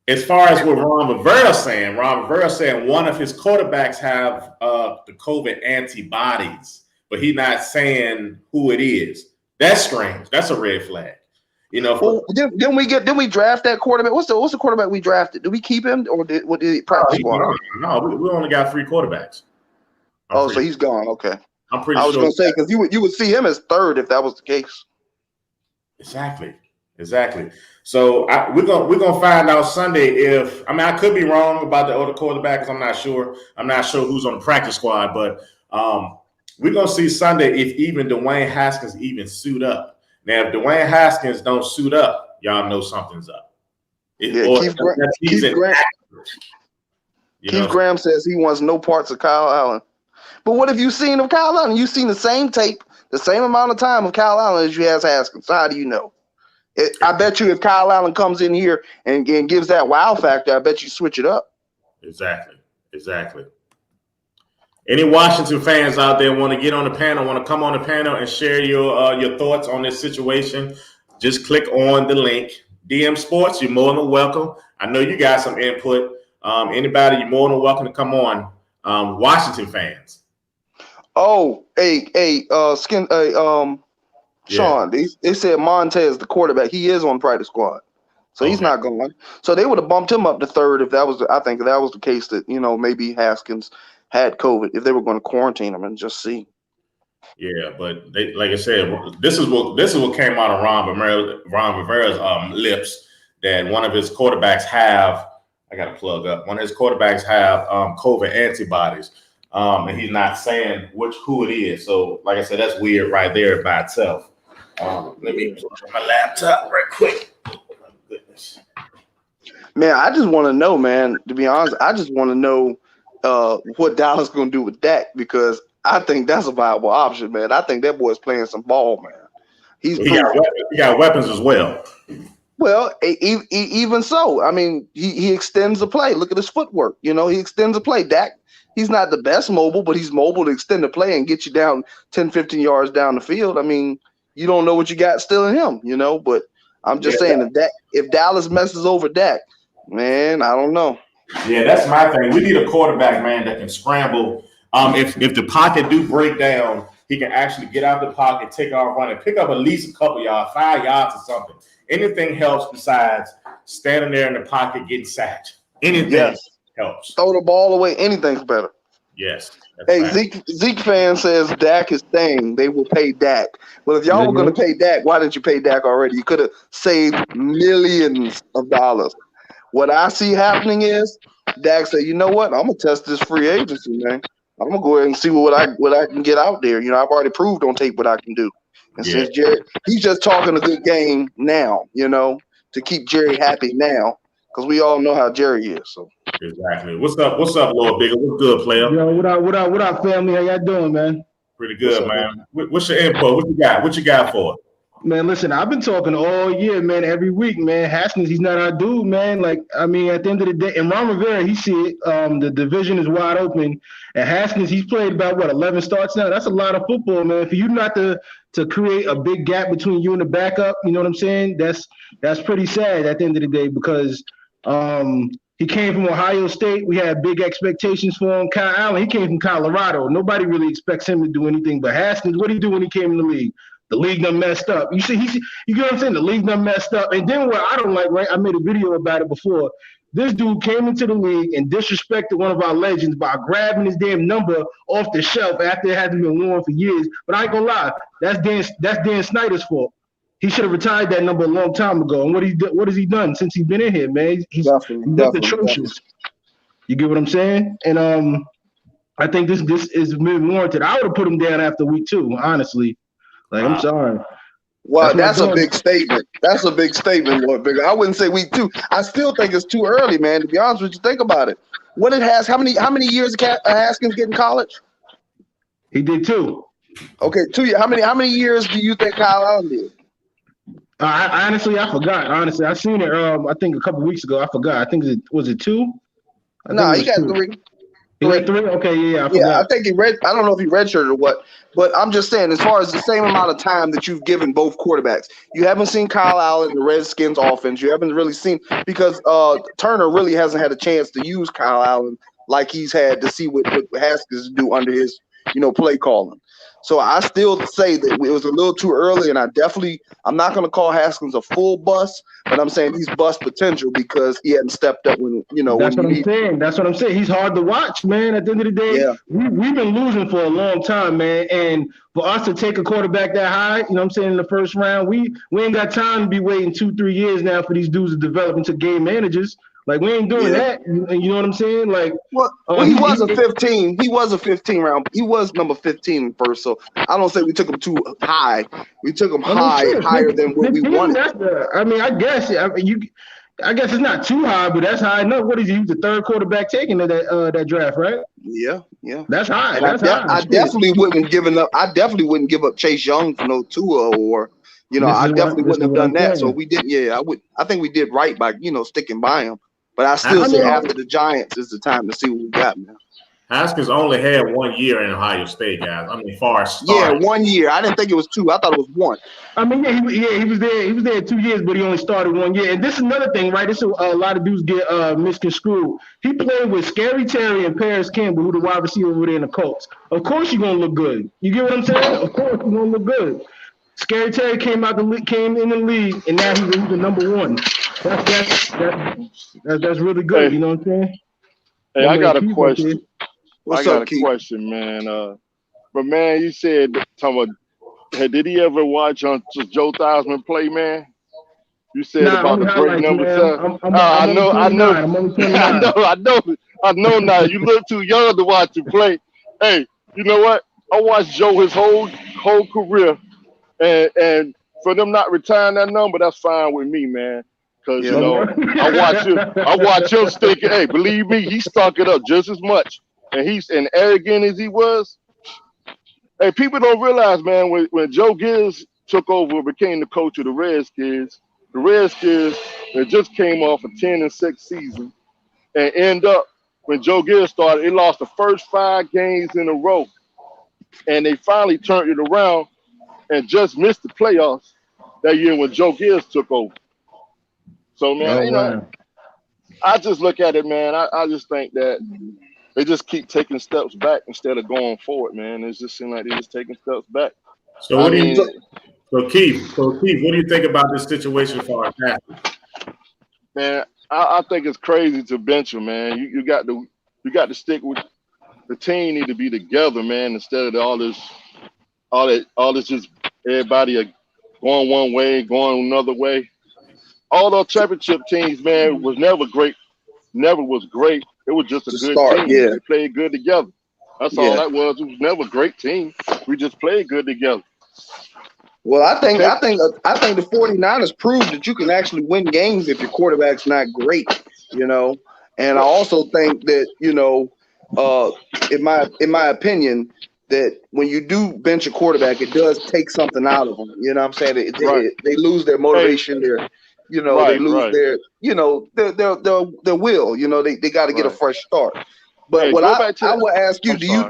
Speaker 1: As far as what Ron Rivera saying one of his quarterbacks have the COVID antibodies, but he's not saying who it is. That's strange. That's a red flag.
Speaker 4: Didn't we draft that quarterback? What's the quarterback we drafted? Did we keep him or did he practice squad?
Speaker 1: No, we only got 3 quarterbacks.
Speaker 4: So he's gone. Okay.
Speaker 1: I'm pretty sure.
Speaker 4: I was going to say, because you would see him as third if that was the case.
Speaker 1: Exactly. So we're gonna find out Sunday I could be wrong about the other quarterbacks. I'm not sure. I'm not sure who's on the practice squad, but we're gonna see Sunday if even Dwayne Haskins even suit up. Now, if Dwayne Haskins don't suit up, y'all know something's up.
Speaker 4: Keith Graham says he wants no parts of Kyle Allen. But what have you seen of Kyle Allen? You've seen the same tape, the same amount of time of Kyle Allen as you have Haskins. So how do you know? I bet you if Kyle Allen comes in here and gives that wow factor, I bet you switch it up.
Speaker 1: Exactly. Any Washington fans out there want to get on the panel, want to come on the panel and share your thoughts on this situation, just click on the link. DM Sports, you're more than welcome. I know you got some input. Anybody, you're more than welcome to come on. Washington fans.
Speaker 4: Oh, Sean, they said Montez, the quarterback, he is on practice squad. So he's not going. So they would have bumped him up to third if I think if that was the case that, maybe Haskins had COVID, if they were going to quarantine him and just see.
Speaker 1: Yeah, but like I said, this is what came out of Ron Rivera's lips, that one of his quarterbacks have, I got to plug up, one of his quarterbacks have COVID antibodies. And he's not saying who it is. So, like I said, that's weird right there by itself. Let me put my laptop right quick. Oh, my goodness.
Speaker 4: Man, I just want to know, man, to be honest, I just want to know what Dallas going to do with Dak, because I think that's a viable option, man. I think that boy's playing some ball, man. He
Speaker 1: got weapons as well.
Speaker 4: Well, even so, I mean, he extends the play. Look at his footwork. He extends the play. Dak, he's not the best mobile, but he's mobile to extend the play and get you down 10, 15 yards down the field. I mean, you don't know what you got still in him, but I'm just saying if Dallas messes over Dak, man, I don't know.
Speaker 1: Yeah, that's my thing. We need a quarterback, man, that can scramble. If the pocket do break down, he can actually get out the pocket, take off running, pick up at least a couple yards, 5 yards or something, Anything helps besides standing there in the pocket getting sacked. Anything helps.
Speaker 4: Throw the ball away. Anything's better.
Speaker 1: Yes.
Speaker 4: Hey, Zeke fan says Dak is staying. They will pay Dak. Well, if y'all were going to pay Dak, why didn't you pay Dak already? You could have saved millions of dollars. What I see happening is Dak said, you know what? I'm going to test this free agency, man. I'm going to go ahead and see what I can get out there. You know, I've already proved on tape what I can do. And since Jerry, he's just talking a good game now, you know, to keep Jerry happy now, because we all know how Jerry is. So
Speaker 1: exactly. What's up, Lord Bigger? What's good, player?
Speaker 5: Yo, what up, family? How y'all doing, man?
Speaker 1: Pretty good, man. What's your info? What you got for it?
Speaker 5: Man, listen, I've been talking all year, man, every week, man. Haskins, he's not our dude, man. Like, I mean, at the end of the day, and Ron Rivera, he see it. The division is wide open. And Haskins, he's played about, 11 starts now? That's a lot of football, man. For you not to create a big gap between you and the backup, you know what I'm saying? That's pretty sad at the end of the day because he came from Ohio State. We had big expectations for him. Kyle Allen, he came from Colorado. Nobody really expects him to do anything. But Haskins, what did he do when he came in the league? The league done messed up. You get what I'm saying? The league done messed up. And then what I don't like, right? I made a video about it before. This dude came into the league and disrespected one of our legends by grabbing his damn number off the shelf after it hadn't been worn for years. But I ain't gonna lie, that's Dan Snyder's fault. He should have retired that number a long time ago. And what has he done since he's been in here, man? He's atrocious. You get what I'm saying? And I think this is warranted. I would have put him down after week 2, honestly. Like, I'm sorry.
Speaker 4: Well, that's a big statement. That's a big statement, Lord Bigger. I wouldn't say week 2. I still think it's too early, man. To be honest with you, think about it. What it has? How many years did Haskins get in college?
Speaker 5: He did 2.
Speaker 4: Okay, 2 years. How many years do you think Kyle Allen did?
Speaker 5: I honestly forgot. Honestly, I seen it. I think a couple weeks ago. I forgot. I think was it 2?
Speaker 4: No, he got 3.
Speaker 5: He got 3? Okay, yeah, I forgot.
Speaker 4: Yeah, I think I don't know if he redshirted or what, but I'm just saying, as far as the same amount of time that you've given both quarterbacks, you haven't seen Kyle Allen in the Redskins offense. You haven't really seen, because Turner really hasn't had a chance to use Kyle Allen like he's had to see what Haskins do under his, play calling. So I still say that it was a little too early, and I'm not going to call Haskins a full bust, but I'm saying he's bust potential because he hadn't stepped up when.
Speaker 5: That's what I'm saying. That's what I'm saying. He's hard to watch, man. At the end of the day, we've been losing for a long time, man. And for us to take a quarterback that high, in the first round, we ain't got time to be waiting 2-3 years now for these dudes to develop into game managers. Like, we ain't doing that. You know what I'm saying? Like,
Speaker 4: he was a 15. He was a 15 round. He was number 15 first. So I don't say we took him too high. We took him higher than what we wanted.
Speaker 5: I guess it's not too high, but that's high enough. What is he? He was the 3rd quarterback taken in that draft, right?
Speaker 4: Yeah.
Speaker 5: That's high.
Speaker 4: I definitely wouldn't give up Chase Young for no Tua or. I definitely wouldn't have done that. So we did. Yeah, I think we did right by sticking by him. But I still say after the Giants is the time to see what we got, man.
Speaker 1: Haskins only had 1 year in Ohio State, guys. I mean, far as
Speaker 4: yeah, 1 year. I didn't think it was 2. I thought it was 1.
Speaker 5: I mean, he was there. He was there 2 years, but he only started 1 year. And this is another thing, right? This is a lot of dudes get misconstrued. He played with Scary Terry and Paris Campbell, who the wide receiver over there in the Colts. Of course, you're gonna look good. You get what I'm saying? Of course, you're gonna look good. Scary Terry came in the league, and now he's the number 1. That's really good.
Speaker 6: Hey,
Speaker 5: you know what I'm saying?
Speaker 6: Hey, I got a question. Question, man. But man, you said, hey, did he ever watch Joe Theismann play, man? You said about the great number 7. I know.
Speaker 5: I'm only 29.
Speaker 6: I know now. You look too young to watch him play. Hey, you know what? I watched Joe his whole career. And for them not retiring that number, that's fine with me, man. Because I watch him stick it. Hey, believe me, he stunk it up just as much. And he's arrogant as he was. Hey, people don't realize, man, when Joe Gibbs took over and became the coach of the Redskins they just came off a 10-6 season and end up when Joe Gibbs started, they lost the first 5 games in a row. And they finally turned it around and just missed the playoffs that year when Joe Gibbs took over. So, man, I just look at it, man. I just think that they just keep taking steps back instead of going forward, man. It just seems like they're just taking steps back.
Speaker 1: So what do So Keith, what do you think about this situation for our Haskins?
Speaker 6: Man, I think it's crazy to bench him, man. You got to stick with the team. Need to be together, man. Instead of all this just everybody going one way, going another way. All those championship teams, man, was never great. Never was great. It was just a good team.
Speaker 4: Yeah.
Speaker 6: They played good together. That's all that was. It was never a great team. We just played good together.
Speaker 4: Well, I think the 49ers proved that you can actually win games if your quarterback's not great, you know. And I also think that, you know, in my opinion, that when you do bench a quarterback, it does take something out of them. You know what I'm saying? They lose their motivation, they lose their, their will. You know, they got to get a fresh start. But I will ask you, do you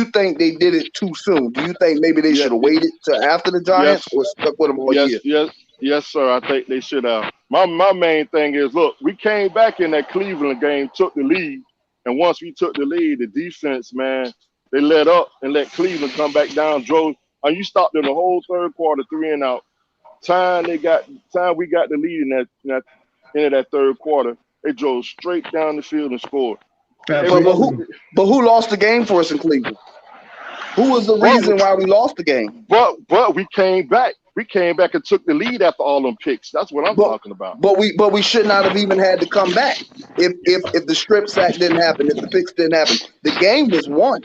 Speaker 4: think they did it too soon? Do you think maybe they should have waited till after the Giants or stuck with them all year?
Speaker 6: Yes, sir. I think they should have. My main thing is, look, we came back in that Cleveland game, took the lead, and once we took the lead, the defense, man, they let up and let Cleveland come back down. Drove, and you stopped in the whole third quarter, 3 and out. Time we got the lead in that end of that third quarter, they drove straight down the field and scored.
Speaker 4: But who lost the game for us in Cleveland? Who was the reason why we lost the game?
Speaker 6: But we came back. We came back and took the lead after all them picks. That's what I'm talking about.
Speaker 4: But we should not have even had to come back if the strip sack didn't happen, if the picks didn't happen. The game was won.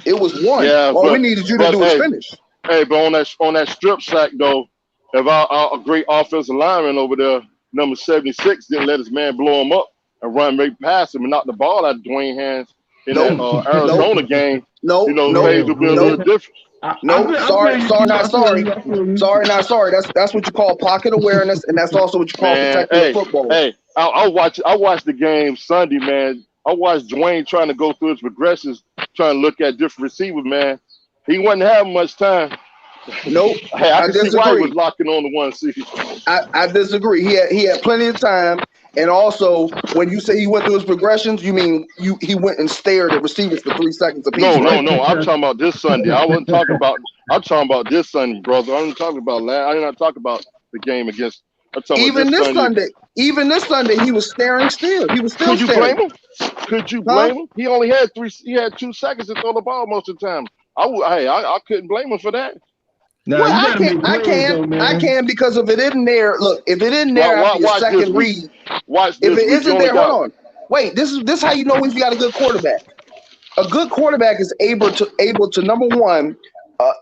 Speaker 4: It was won.
Speaker 6: Yeah,
Speaker 4: all we needed you to do is finish.
Speaker 6: Hey, but on that strip sack though, if our great offensive lineman over there, number 76, didn't let his man blow him up and run right past him and knock the ball out of Dwayne hands in that Arizona game, things would be a little different.
Speaker 4: Sorry. That's what you call pocket awareness, and that's also what you call protecting football.
Speaker 6: Hey, I watched the game Sunday, man. I watched Dwayne trying to go through his progressions, trying to look at different receivers, man. He wasn't having much time.
Speaker 4: Nope.
Speaker 6: Hey, I can see why he was locking on the 1 seed.
Speaker 4: I disagree. He had plenty of time. And also, when you say he went through his progressions, you mean he went and stared at receivers for 3 seconds apiece?
Speaker 6: No. I'm talking about this Sunday. I'm talking about this Sunday, brother. I'm talking about I did not talk about the game against.
Speaker 4: Even this Sunday, he was staring still. He was still staring.
Speaker 6: Could you blame him? He only had 2 seconds to throw the ball most of the time. I couldn't blame him for that.
Speaker 5: No,
Speaker 4: I can because if it isn't there, look, if it isn't there after your second read, if it isn't there, hold on. Wait, this is how you know when you got a good quarterback. A good quarterback is able to number one,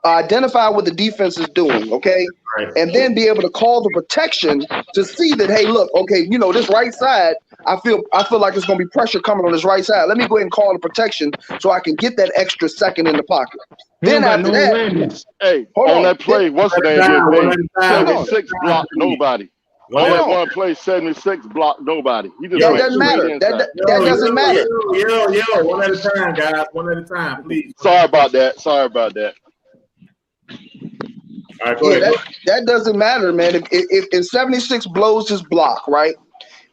Speaker 4: identify what the defense is doing, okay? Right. And then be able to call the protection to see that, hey, look, okay, this right side, I feel like there's gonna be pressure coming on this right side. Let me go ahead and call the protection so I can get that extra second in the pocket. Then after that,
Speaker 6: that play, what's the name? 76 blocked nobody. On that one play, 76 blocked nobody.
Speaker 4: That doesn't matter. That doesn't matter.
Speaker 1: Yo, one at a time, guys. One at a time, please.
Speaker 6: Sorry about that.
Speaker 1: All right, go ahead.
Speaker 4: That doesn't matter, man. If 76 blows his block, right?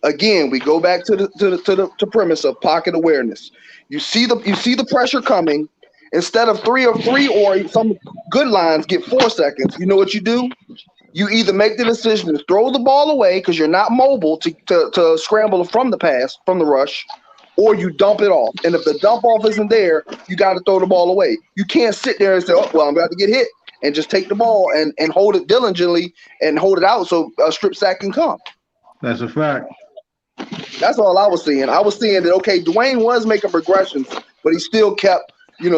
Speaker 4: Again, we go back to the premise of pocket awareness. You see the pressure coming. Instead of 3 or some good lines get 4 seconds, you know what you do? You either make the decision to throw the ball away because you're not mobile to scramble from the pass, from the rush, or you dump it off. And if the dump off isn't there, you got to throw the ball away. You can't sit there and say, oh, well, I'm about to get hit, and just take the ball and hold it diligently and hold it out so a strip sack can come.
Speaker 5: That's a fact.
Speaker 4: That's all I was seeing. I was seeing that, okay, Dwayne was making progressions, but he still kept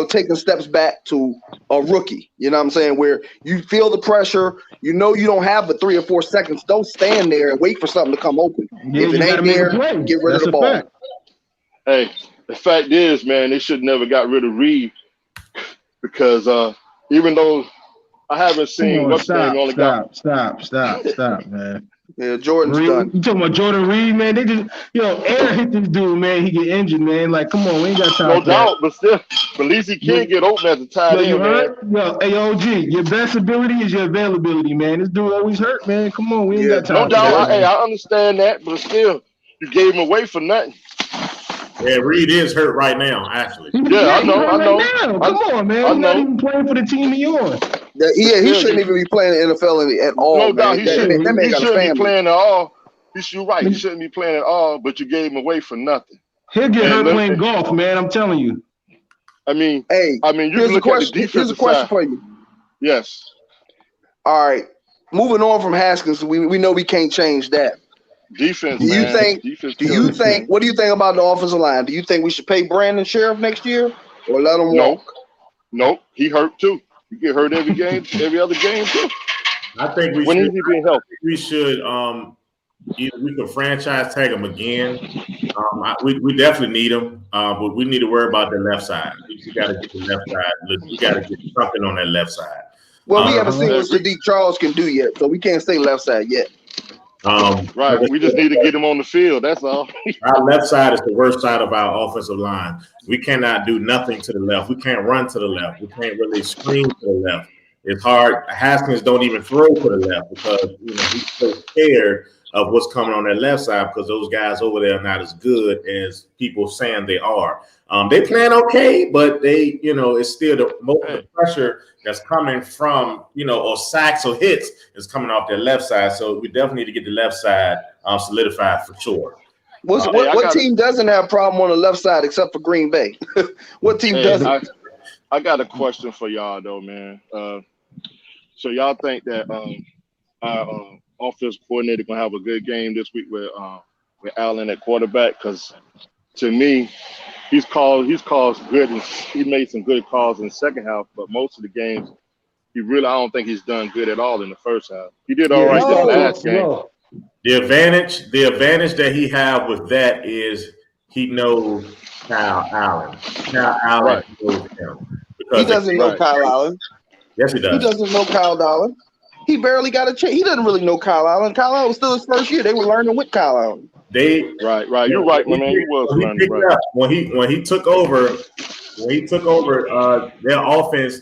Speaker 4: taking steps back to a rookie, you know what I'm saying, where you feel the pressure, you don't have the 3 or 4 seconds. Don't stand there and wait for something to come open. If it ain't there, get rid of the ball.
Speaker 5: Fact.
Speaker 6: Hey, the fact is, man, they should never got rid of Reed because even though I haven't seen
Speaker 5: Stop, man.
Speaker 4: Yeah, Jordan's
Speaker 5: Reed,
Speaker 4: done.
Speaker 5: You talking about Jordan Reed, man? They just, air hit this dude, man. He get injured, man. Like, come on, we ain't got time.
Speaker 6: No doubt, but at least he can't get open as a tight end, man.
Speaker 5: Hey, OG, your best ability is your availability, man. This dude always hurt, man. Come on, we ain't got time.
Speaker 6: No doubt, I understand that, but still, you gave him away for nothing.
Speaker 1: Yeah, Reed is hurt right now, actually.
Speaker 6: Yeah, I know.
Speaker 5: Come on, man. He's not even playing for the team he on.
Speaker 4: He shouldn't even be playing in the NFL at all.
Speaker 6: No doubt,
Speaker 4: man.
Speaker 6: he
Speaker 4: That
Speaker 6: shouldn't.
Speaker 4: man
Speaker 6: He
Speaker 4: got a
Speaker 6: shouldn't be
Speaker 4: family.
Speaker 6: playing at all. You're right. He shouldn't be playing at all. But you gave him away for nothing.
Speaker 5: He'll get hurt playing golf, man. I'm telling you.
Speaker 6: I mean,
Speaker 4: Hey,
Speaker 6: you
Speaker 4: here's
Speaker 6: look
Speaker 4: a
Speaker 6: at the
Speaker 4: question.
Speaker 6: defensive
Speaker 4: Here's a question
Speaker 6: side.
Speaker 4: for you.
Speaker 6: Yes.
Speaker 4: All right. Moving on from Haskins, we know we can't change that.
Speaker 6: Defense,
Speaker 4: Do you
Speaker 6: man.
Speaker 4: think?
Speaker 6: Defense
Speaker 4: Do you think? What do you think about the offensive line? Do you think we should pay Brandon Sheriff next year, or let him walk?
Speaker 6: No. He hurt too. He get hurt every game, every other game too.
Speaker 1: I think we
Speaker 6: When
Speaker 1: should.
Speaker 6: is he being healthy?
Speaker 1: We should. Either we could franchise tag him again. We definitely need him, but we need to worry about the left side. We got to get the left side. We got to get something on that left side.
Speaker 4: Well, we haven't seen what Sadiq Charles can do yet, so we can't say left side yet.
Speaker 6: Right. We just need to get him on the field. That's all.
Speaker 1: Our left side is the worst side of our offensive line. We cannot do nothing to the left. We can't run to the left. We can't really screen to the left. It's hard. Haskins don't even throw to the left because he's so scared of what's coming on that left side because those guys over there are not as good as people saying they are. They playing okay, but they, it's still the most of the pressure that's coming from, or sacks or hits is coming off their left side. So we definitely need to get the left side solidified for sure.
Speaker 4: What team doesn't have a problem on the left side except for Green Bay? What team doesn't?
Speaker 6: I got a question for y'all though, man. So y'all think that our offensive coordinator gonna have a good game this week with Allen at quarterback? Because to me, he's called good and he made some good calls in the second half, but most of the games I don't think he's done good at all in the first half. He did all right this last game.
Speaker 1: The advantage that he have with that is he knows Kyle Allen. Kyle Allen knows him.
Speaker 4: He doesn't know Kyle Allen.
Speaker 1: Yes, he does.
Speaker 4: He doesn't know Kyle Allen. He barely got a chance. He doesn't really know Kyle Allen. Kyle Allen was still his first year. They were learning with Kyle Allen.
Speaker 6: Right. You're right, my man. He was learning. Right.
Speaker 1: When he took over, their offense.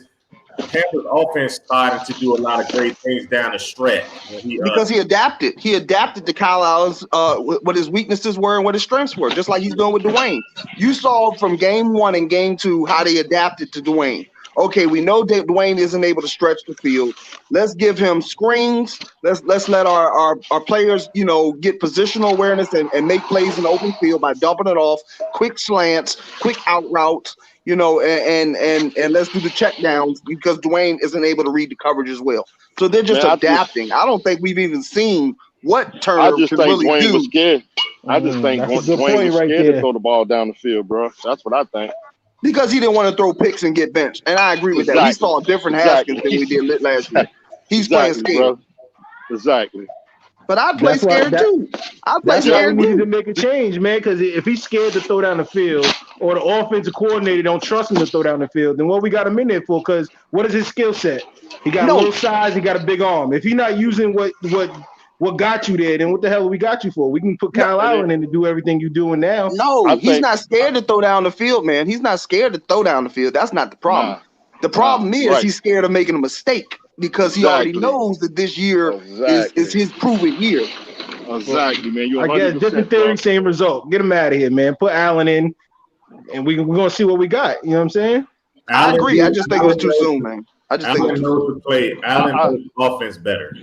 Speaker 1: Panthers offense started to do a lot of great things down the stretch.
Speaker 4: Because he adapted. He adapted to Kyle Allen's what his weaknesses were and what his strengths were, just like he's doing with Dwayne. You saw from game 1 and game 2 how they adapted to Dwayne. Okay, we know that Dwayne isn't able to stretch the field. Let's give him screens. Let's let our players, get positional awareness and make plays in the open field by dumping it off, quick slants, quick out routes. And let's do the check downs because Dwayne isn't able to read the coverage as well. So they're just adapting. I don't think we've even seen what Turner can really do.
Speaker 6: I just think Dwayne was scared. I just think Dwayne was scared to throw the ball down the field, bro. That's what I think.
Speaker 4: Because he didn't want to throw picks and get benched. And I agree with that. We saw a different Haskins than we did last year. He's playing scared.
Speaker 6: Bro. Exactly.
Speaker 4: But I'd play scared too. I'd play scared too.
Speaker 5: We need to make a change, man, because if he's scared to throw down the field or the offensive coordinator don't trust him to throw down the field, then what we got him in there for? Because what is his skill set? He got a little size, he got a big arm. If he's not using what got you there, then what the hell we got you for? We can put Kyle Allen in to do everything you're doing now.
Speaker 4: No, he's not scared to throw down the field, man. He's not scared to throw down the field. That's not the problem. The problem is he's scared of making a mistake because he already knows that this year is his proven year.
Speaker 6: Exactly, man.
Speaker 5: I guess different theory, same result. Get him out of here, man. Put Allen in, and we're going to see what we got. You know what I'm saying?
Speaker 4: I agree. I just think it was too soon, man.
Speaker 1: Allen knows to play. Allen knows offense better.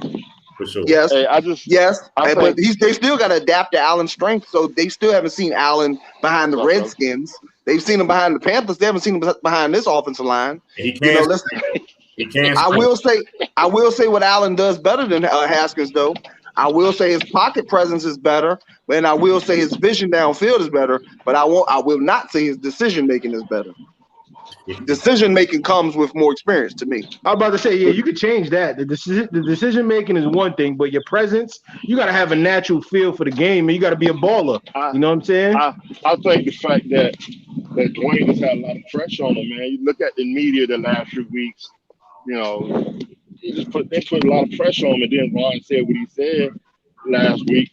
Speaker 1: For sure.
Speaker 4: Yes.
Speaker 6: Hey,
Speaker 4: but they still got to adapt to Allen's strength. So they still haven't seen Allen behind the Redskins. They've seen him behind the Panthers. They haven't seen him behind this offensive line.
Speaker 1: He can't. He can't.
Speaker 4: I will say what Allen does better than Haskins, though. I will say his pocket presence is better, and I will say his vision downfield is better. But I will not say his decision making is better. Decision making comes with more experience to me.
Speaker 5: I was about to say, you could change that. The decision making is one thing, but your presence, you got to have a natural feel for the game, and you got to be a baller. You know what I'm saying?
Speaker 6: I think the fact that Dwayne has had a lot of pressure on him, man. You look at the media the last few weeks, they put a lot of pressure on him, and then Ron said what he said last week.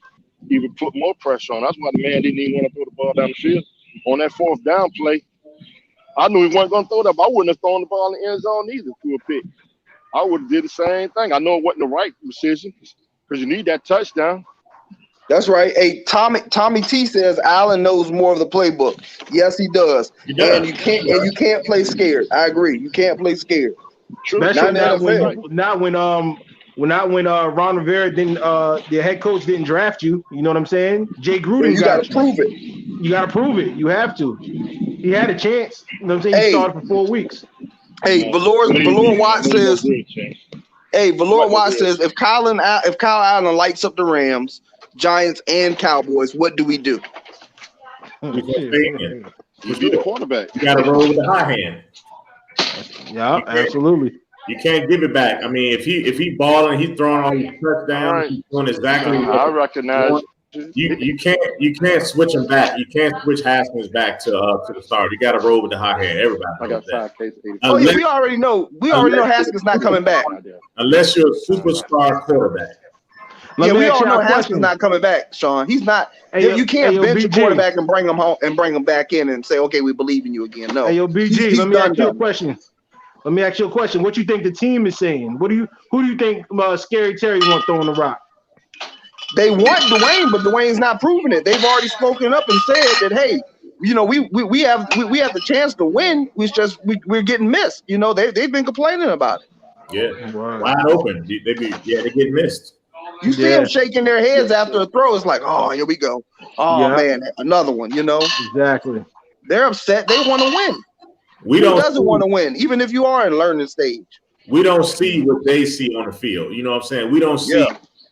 Speaker 6: He would put more pressure on. That's why the man didn't even want to throw the ball down the field on that fourth down play. I knew he wasn't going to throw that, but I wouldn't have thrown the ball in the end zone either through a pick. I would have did the same thing. I know it wasn't the right decision because you need that touchdown.
Speaker 4: That's right. Hey, Tommy T says Allen knows more of the playbook. Yes, he does. And you can't play scared. I agree. You can't play scared.
Speaker 6: True.
Speaker 5: Especially
Speaker 4: Not in the NFL.
Speaker 5: not when Ron Rivera didn't the head coach didn't draft you. You know what I'm saying? Jay Gruden
Speaker 4: You got
Speaker 5: got
Speaker 4: to
Speaker 5: you.
Speaker 4: prove it.
Speaker 5: You got to prove it. You have to. He had a chance. You know what I'm saying? He
Speaker 4: Hey.
Speaker 5: started for 4 weeks.
Speaker 4: Hey, Valor Watts says. Hey, Valor Watts says if Kyle Allen lights up the Rams, Giants, and Cowboys, what do we do?
Speaker 1: We gonna stay in.
Speaker 6: You be the quarterback.
Speaker 1: You got to roll with the high hand.
Speaker 5: Yeah, absolutely.
Speaker 1: You can't give it back. I mean, if he balling, he's throwing all these touchdowns,
Speaker 6: Right.
Speaker 1: he's doing exactly
Speaker 6: I recognize.
Speaker 1: you can't switch him back. You can't switch Haskins back to the start. You got to roll with the high hand. Everybody
Speaker 6: I
Speaker 1: knows
Speaker 6: got
Speaker 1: that.
Speaker 6: 5K.
Speaker 4: Oh yeah, we already know. We already know Haskins not coming back.
Speaker 1: Unless you're a superstar quarterback.
Speaker 4: Yeah, we all know
Speaker 5: Haskins
Speaker 4: Haskins not coming back, Sean. He's not.
Speaker 5: Hey,
Speaker 4: You can't
Speaker 5: yo,
Speaker 4: bench a
Speaker 5: BG.
Speaker 4: quarterback and bring him home and bring him back in and say, okay, we believe in you again. No.
Speaker 5: Hey, yo, BG,
Speaker 4: He's
Speaker 5: let me ask you a
Speaker 4: done.
Speaker 5: question. Let me ask you a question. What you think the team is saying? Who do you think Scary Terry wants throwing the rock?
Speaker 4: They want Dwayne, but Dwayne's not proving it. They've already spoken up and said that, hey, you know, we have the chance to win. We're getting missed. You know, they've been complaining about it.
Speaker 1: Yeah, wide open. They get missed.
Speaker 4: You see them shaking their heads after a throw. It's like, oh, here we go. Oh man, another one. You know,
Speaker 5: exactly.
Speaker 4: They're upset. They want to win.
Speaker 1: Who
Speaker 4: doesn't want to win, even if you are in learning stage?
Speaker 1: We don't see what they see on the field. You know what I'm saying? We don't see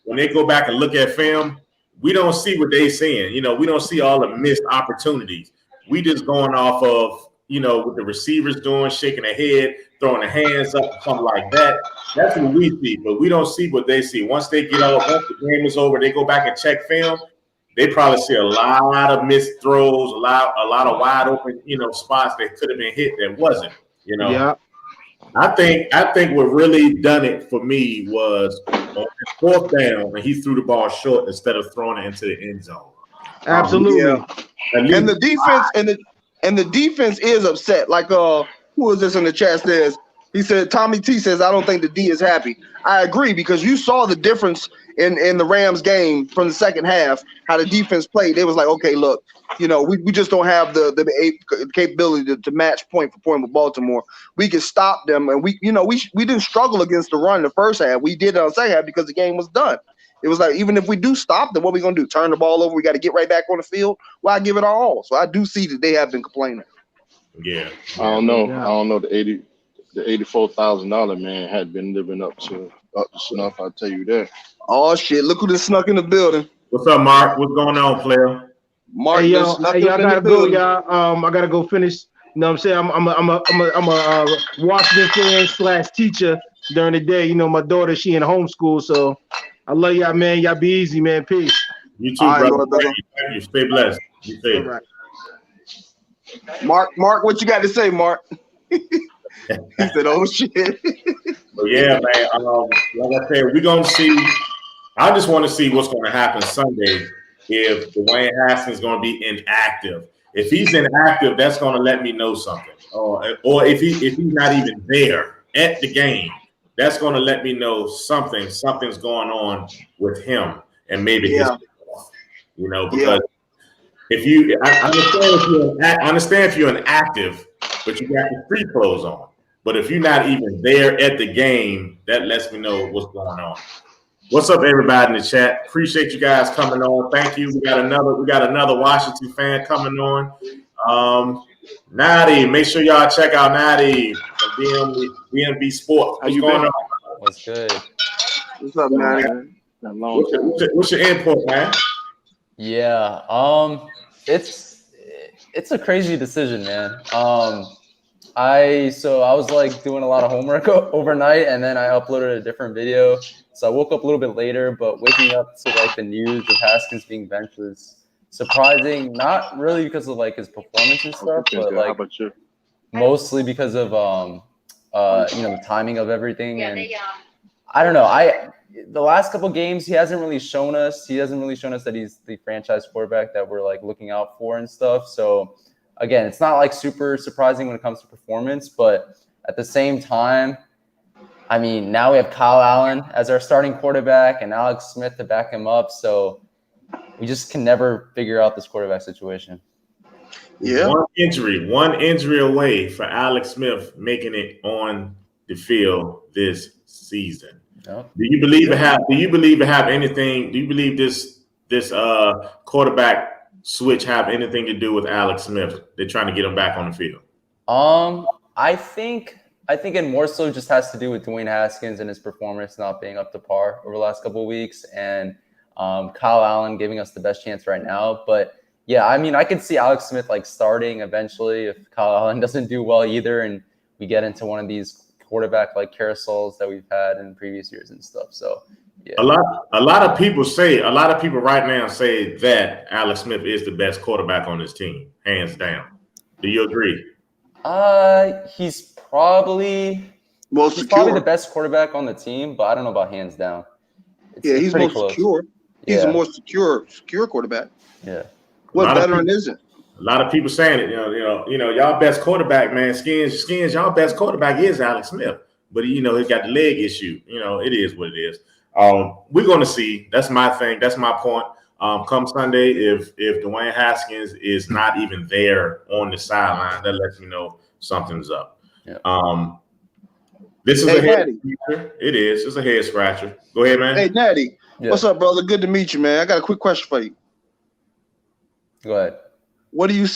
Speaker 1: when they go back and look at film. We don't see what they seeing. You know, we don't see all the missed opportunities. We just going off of, you know, what the receivers doing, shaking their head, throwing their hands up, something like that. That's what we see, but we don't see what they see. Once they get out, once the game is over, they go back and check film. They probably see a lot of missed throws, a lot of wide open, you know, spots that could have been hit that wasn't. You know,
Speaker 5: yeah.
Speaker 1: I think what really done it for me was on fourth down when he threw the ball short instead of throwing it into the end zone.
Speaker 5: Absolutely.
Speaker 4: And the defense and the defense is upset. Like who was this in the chat says? He said Tommy T says I don't think the D is happy. I agree because you saw the difference in the Rams game from the second half, how the defense played. They was like, okay, look, you know, we just don't have the capability to match point for point with Baltimore. We can stop them, and we didn't struggle against the run the first half. We did it on the second half because the game was done. It was like, even if we do stop them, what are we gonna do? Turn the ball over? We got to get right back on the field. Why give it our all? So I do see that they have been complaining.
Speaker 1: Yeah,
Speaker 6: I don't know. I don't know. The $84,000 man had been living up to snuff. I'll tell you that.
Speaker 4: Oh shit! Look who just snuck in the building.
Speaker 1: What's up, Mark? What's going on, player?
Speaker 4: Mark,
Speaker 5: hey, y'all gotta go, y'all. I gotta go finish. You know what I'm saying? I'm a Washington fan / teacher during the day. You know, my daughter, she in homeschool, so I love y'all, man. Y'all be easy, man. Peace.
Speaker 1: You too, brother. Thank you. Stay blessed. Be safe.
Speaker 5: All right.
Speaker 4: Mark, what you got to say, Mark? He said, "Oh shit."
Speaker 1: But yeah, man. Like I said, we're gonna see. I just want to see what's going to happen Sunday if Dwayne Haskins is going to be inactive. If he's inactive, that's going to let me know something. Or if he's not even there at the game, that's going to let me know something's going on with him and maybe his, you know, because I understand if you're inactive, but you got the street clothes on. But if you're not even there at the game, that lets me know what's going on. What's up, everybody in the chat? Appreciate you guys coming on. Thank you. We got another Washington fan coming on. Nadi, make sure y'all check out Nadi from BMB Sports. What's going on?
Speaker 2: What's good?
Speaker 4: What's up, Nadi?
Speaker 1: What's your input, man?
Speaker 2: Yeah, it's a crazy decision, man. I was like doing a lot of homework overnight, and then I uploaded a different video. So I woke up a little bit later, but waking up to like the news of Haskins being benched was surprising. Not really because of like his performance and stuff, but like mostly because of the timing of everything. And I don't know. The last couple games he hasn't really shown us. He hasn't really shown us that he's the franchise quarterback that we're like looking out for and stuff. So again, it's not like super surprising when it comes to performance, but at the same time, I mean, now we have Kyle Allen as our starting quarterback and Alex Smith to back him up. So we just can never figure out this quarterback situation.
Speaker 4: Yeah.
Speaker 1: One injury away for Alex Smith making it on the field this season.
Speaker 7: Yep.
Speaker 1: Do you believe it have? Do you believe it have anything? Do you believe this quarterback switch have anything to do with Alex Smith? They're trying to get him back on the field.
Speaker 7: I think it more so just has to do with Dwayne Haskins and his performance not being up to par over the last couple of weeks, and Kyle Allen giving us the best chance right now. But yeah, I mean, I could see Alex Smith like starting eventually if Kyle Allen doesn't do well either, and we get into one of these quarterback like carousels that we've had in previous years and stuff. So yeah,
Speaker 1: a lot of people right now say that Alex Smith is the best quarterback on this team, hands down. Do you agree?
Speaker 7: He's probably the best quarterback on the team, but I don't know about hands down.
Speaker 4: He's most secure. He's a more secure quarterback.
Speaker 7: Yeah.
Speaker 4: What veteran isn't?
Speaker 1: A lot of people saying it. You know, y'all best quarterback, man. Skins. Y'all best quarterback is Alex Smith, but he's got the leg issue. It is what it is. We're going to see. That's my thing. That's my point. Come Sunday, if Dwayne Haskins is not even there on the sideline, that lets me know something's up.
Speaker 7: Yeah.
Speaker 1: This is a head scratcher. It is. It's a head scratcher. Go ahead, man.
Speaker 4: Hey, Natty. Yeah. What's up, brother? Good to meet you, man. I got a quick question for you.
Speaker 7: Go ahead.
Speaker 4: What do you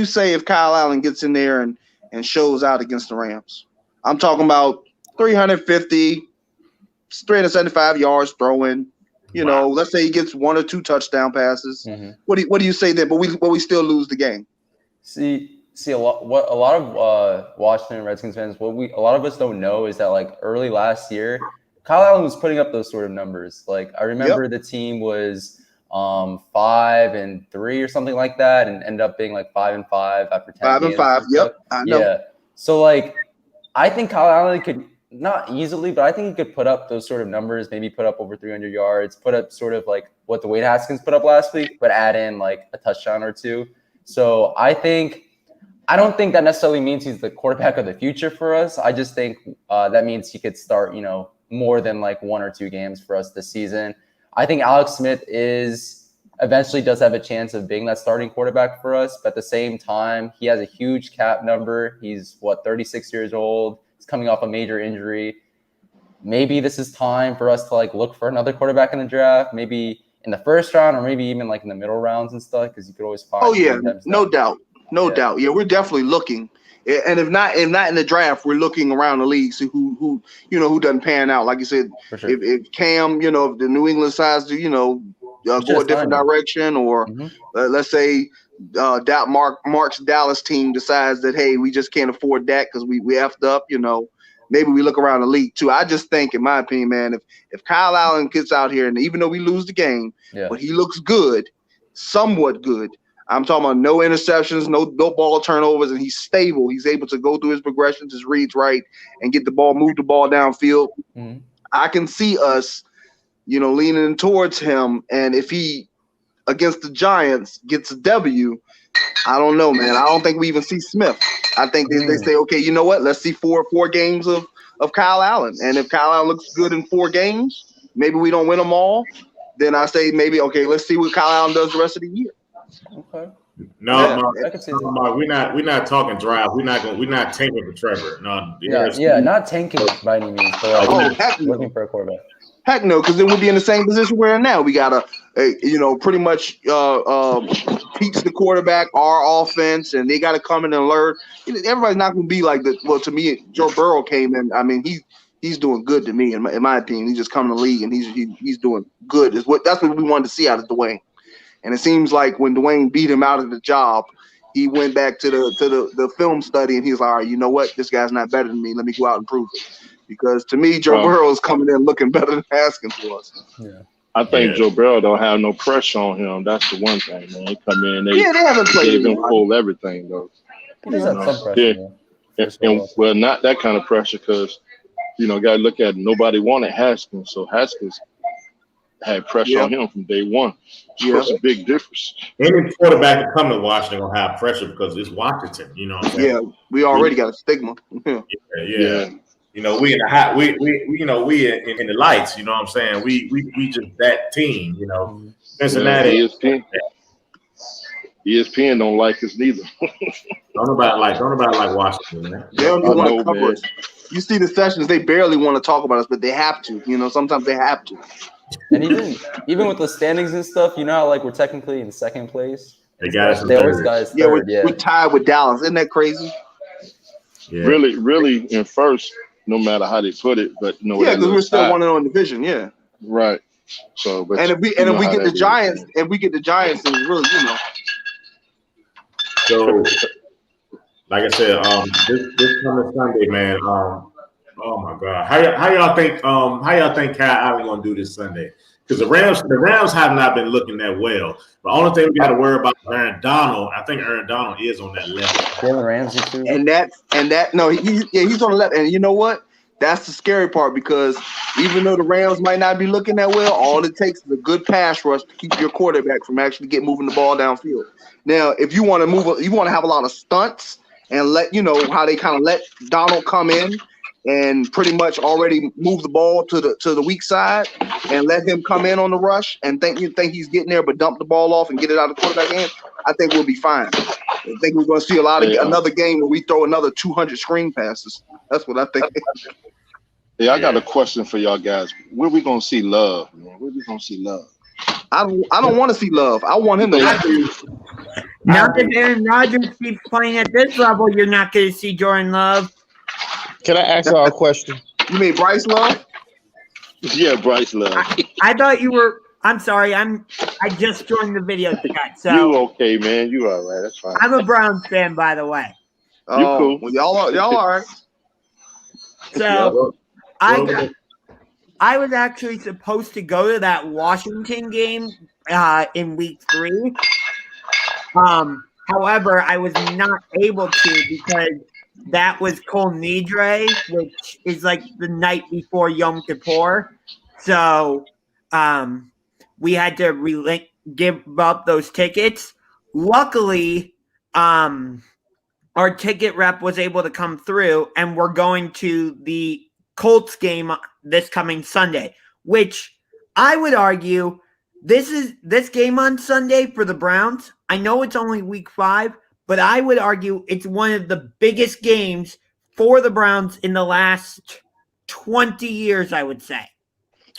Speaker 4: say if Kyle Allen gets in there and shows out against the Rams? I'm talking about 350, 375 yards throwing. Let's say he gets 1 or 2 touchdown passes.
Speaker 7: Mm-hmm.
Speaker 4: What do you say then? But we still lose the game.
Speaker 7: See a lot of Washington Redskins fans, a lot of us don't know is that like early last year, Kyle Allen was putting up those sort of numbers. Like I remember the team was 5-3 or something like that, and ended up being like 5-5 after 10 games.
Speaker 4: 5-5. Yep, I know.
Speaker 7: Yeah. So like, I think Kyle Allen could not easily, but I think he could put up those sort of numbers. Maybe put up over 300 yards. Put up sort of like what Dwayne Haskins put up last week, but add in like a touchdown or 2. So I don't think that necessarily means he's the quarterback of the future for us. I just think that means he could start, more than like 1 or 2 games for us this season. I think Alex Smith eventually does have a chance of being that starting quarterback for us. But at the same time, he has a huge cap number. He's 36 years old. He's coming off a major injury. Maybe this is time for us to like look for another quarterback in the draft, maybe in the first round or maybe even like in the middle rounds and stuff, because you could always find.
Speaker 4: Oh yeah, no doubt. Yeah, we're definitely looking. And if not in the draft, we're looking around the league, see who doesn't pan out. Like you said, sure. if Cam, if the New England decides to, go a different direction, or let's say Mark's Dallas team decides that, hey, we just can't afford that because we effed up, maybe we look around the league too. I just think, in my opinion, man, if Kyle Allen gets out here and even though we lose the game, but he looks good, somewhat good. I'm talking about no interceptions, no ball turnovers, and he's stable. He's able to go through his progressions, his reads right, and get the ball, move the ball downfield. Mm-hmm. I can see us, leaning towards him. And if he, against the Giants, gets a W, I don't know, man. I don't think we even see Smith. I think they say, okay, you know what? Let's see four games of Kyle Allen. And if Kyle Allen looks good in 4 games, maybe we don't win them all. Then I say maybe, okay, let's see what Kyle Allen does the rest of the year.
Speaker 7: Okay.
Speaker 1: No, Mark, we're not talking draft. We're not tanking for Trevor. No,
Speaker 7: not tanking by any means. But looking for a quarterback.
Speaker 4: Heck no, because then we'll be in the same position we're in now. We gotta, pretty much teach the quarterback our offense, and they gotta come in and learn. Everybody's not gonna be like the. Well, to me, Joe Burrow came in. I mean, he's doing good to me in my opinion. He's just coming to the league and he's doing good. That's what we wanted to see out of Dwayne. And it seems like when Dwayne beat him out of the job, he went back to the film study and he was like, all right, you know what? This guy's not better than me. Let me go out and prove it. Because to me, Joe Burrow is coming in looking better than Haskins was.
Speaker 7: Yeah.
Speaker 6: I think Joe Burrow don't have no pressure on him. That's the one thing, man. They come in, they
Speaker 4: haven't played
Speaker 6: gave him full everything, though.
Speaker 7: He does have some pressure.
Speaker 6: And well, not that kind of pressure because, got to look at it. Nobody wanted Haskins, so Haskins had pressure on him from day one. So it's a big difference.
Speaker 1: Any quarterback that come to Washington will have pressure because it's Washington. You know what I'm saying?
Speaker 4: Yeah, we already got a stigma.
Speaker 1: Yeah. We in the hot. We in the lights. You know what I'm saying? We just that team. Cincinnati.
Speaker 6: ESPN don't like us neither.
Speaker 1: Don't nobody like Washington, man.
Speaker 4: They don't want to cover us. You see the sessions, they barely want to talk about us, but they have to. Sometimes they have to.
Speaker 7: And even with the standings and stuff, you know how like we're technically in second place.
Speaker 1: They got us in
Speaker 7: They always
Speaker 1: third.
Speaker 7: got us
Speaker 4: Yeah,
Speaker 7: third.
Speaker 4: we're tied with Dallas. Isn't that crazy?
Speaker 1: Yeah.
Speaker 6: Really in first, no matter how they put it. But
Speaker 4: Yeah, because we're still 1-0 in division. Yeah.
Speaker 6: Right. So, but
Speaker 4: And if we get the Giants, then it's really,
Speaker 1: So, like I said, this coming Sunday, man. Oh my God, how y'all think Kyle Allen gonna do this Sunday? Because the Rams have not been looking that well. The only thing we got to worry about is Aaron Donald. I think Aaron Donald is on that left.
Speaker 7: Jalen Ramsey too.
Speaker 4: And that no, he's on the left. And you know what? That's the scary part because even though the Rams might not be looking that well, all it takes is a good pass rush to keep your quarterback from actually moving the ball downfield. Now, if you want to have a lot of stunts and let how they kind of let Donald come in and pretty much already move the ball to the weak side and let him come in on the rush and think he's getting there, but dump the ball off and get it out of the quarterback hand. I think we'll be fine. I think we're going to see another game where we throw another 200 screen passes. That's what I think.
Speaker 6: I got a question for y'all guys. Where we gonna see Love, man? Where we gonna see Love?
Speaker 4: I don't want to see Love. I want him to.
Speaker 8: Not if Aaron Rodgers keeps playing at this level, you're not going to see Jordan Love.
Speaker 3: Can I ask y'all a question?
Speaker 4: You mean Bryce Love?
Speaker 6: Yeah, Bryce Love.
Speaker 8: I thought you were. I'm sorry. I just joined the video chat. So
Speaker 6: you okay, man? You all right? That's fine.
Speaker 8: I'm a Browns fan, by the way.
Speaker 6: You cool?
Speaker 4: Well, y'all all right.
Speaker 8: So I was actually supposed to go to that Washington game in week 3. However, I was not able to because that was Kol Nidre, which is like the night before Yom Kippur. So we had to give up those tickets. Luckily, our ticket rep was able to come through, and we're going to the Colts game this coming Sunday, which I would argue this game on Sunday for the Browns. I know it's only week 5, but I would argue it's one of the biggest games for the Browns in the last 20 years, I would say.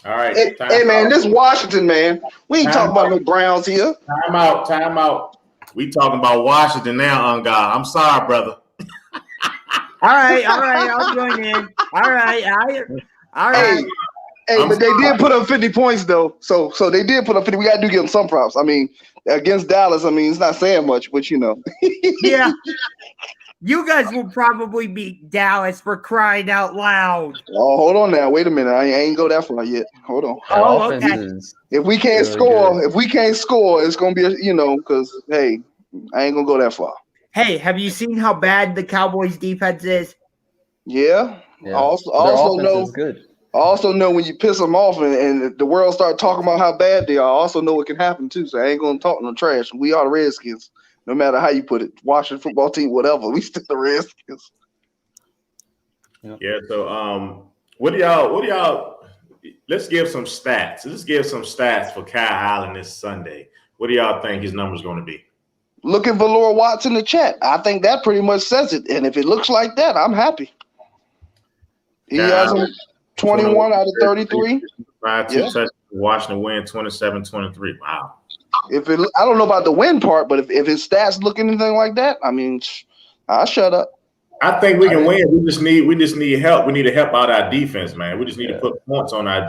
Speaker 1: All right.
Speaker 4: Hey man, this Washington, man. We ain't talking about no Browns here.
Speaker 1: Time out. We talking about Washington now, on God. I'm sorry, brother.
Speaker 8: All right, I'll join in. All right.
Speaker 4: Hey, but they did put up 50 points though. So they did put up 50. We got to give them some props. I mean, against Dallas, it's not saying much, but
Speaker 8: Yeah. You guys will probably beat Dallas for crying out loud.
Speaker 4: Oh, hold on now. Wait a minute. I ain't go that far yet. Hold on.
Speaker 8: Oh, okay.
Speaker 4: If we can't score, it's gonna be because hey, I ain't gonna go that far.
Speaker 8: Hey, have you seen how bad the Cowboys defense is?
Speaker 4: Yeah. Also know when you piss them off and the world start talking about how bad they are. Also know it can happen too. So I ain't gonna talk no trash. We are the Redskins, no matter how you put it. Washington football team, whatever. We still the Redskins.
Speaker 1: Yeah. So what do y'all? Let's give some stats. Let's give some stats for Kyle Allen this Sunday. What do y'all think his number's going to be?
Speaker 4: Look at Valor Watts in the chat. I think that pretty much says it. And if it looks like that, I'm happy. He has him 21 out of 33.
Speaker 1: 5-2 touchdowns. Washington win 27-23. Wow.
Speaker 4: I don't know about the win part, but if his stats look anything like that, I'll shut up.
Speaker 1: I think we can win. We just need help. We need to help out our defense, man. We just need to put points on our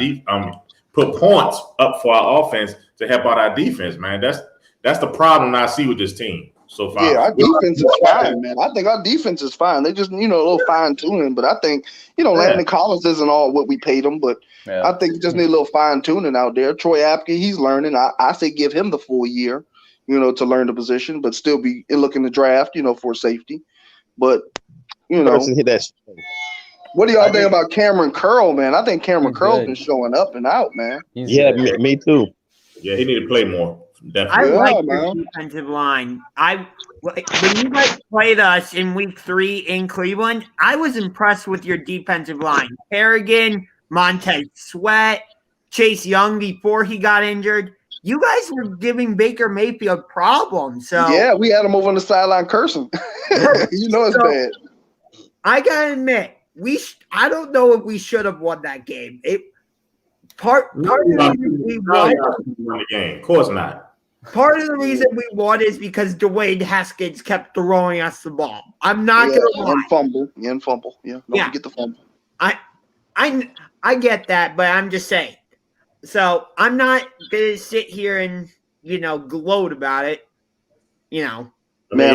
Speaker 1: put points up for our offense to help out our defense, man. That's the problem I see with this team so far.
Speaker 4: Yeah, our defense is fine, man. I think our defense is fine. They just a little fine tuning, but I think Landon Collins isn't all what we paid him, but I think you just need a little fine tuning out there. Troy Apke, he's learning. I say give him the full year, to learn the position, but still be looking to draft, for safety. But what do y'all think about Cameron Curl, man? I think Cameron Curl's been showing up and out, man.
Speaker 3: Me too.
Speaker 1: Yeah, he need to play more. Definitely.
Speaker 8: I like your defensive line. When you guys played us in week 3 in Cleveland, I was impressed with your defensive line. Harrigan, Montez Sweat, Chase Young before he got injured. You guys were giving Baker Mayfield problems. So
Speaker 4: yeah, we had him over on the sideline cursing. It's bad.
Speaker 8: I gotta admit, I don't know if we should have won that game. Part of the reason we
Speaker 1: Probably
Speaker 8: won.
Speaker 1: not won the game. Of course not.
Speaker 8: Part of the reason we won is because Dwayne Haskins kept throwing us the ball. I'm not gonna lie.
Speaker 4: And fumble. Yeah, don't forget the fumble.
Speaker 8: I get that, but I'm just saying. So I'm not gonna sit here and gloat about it.
Speaker 4: Man,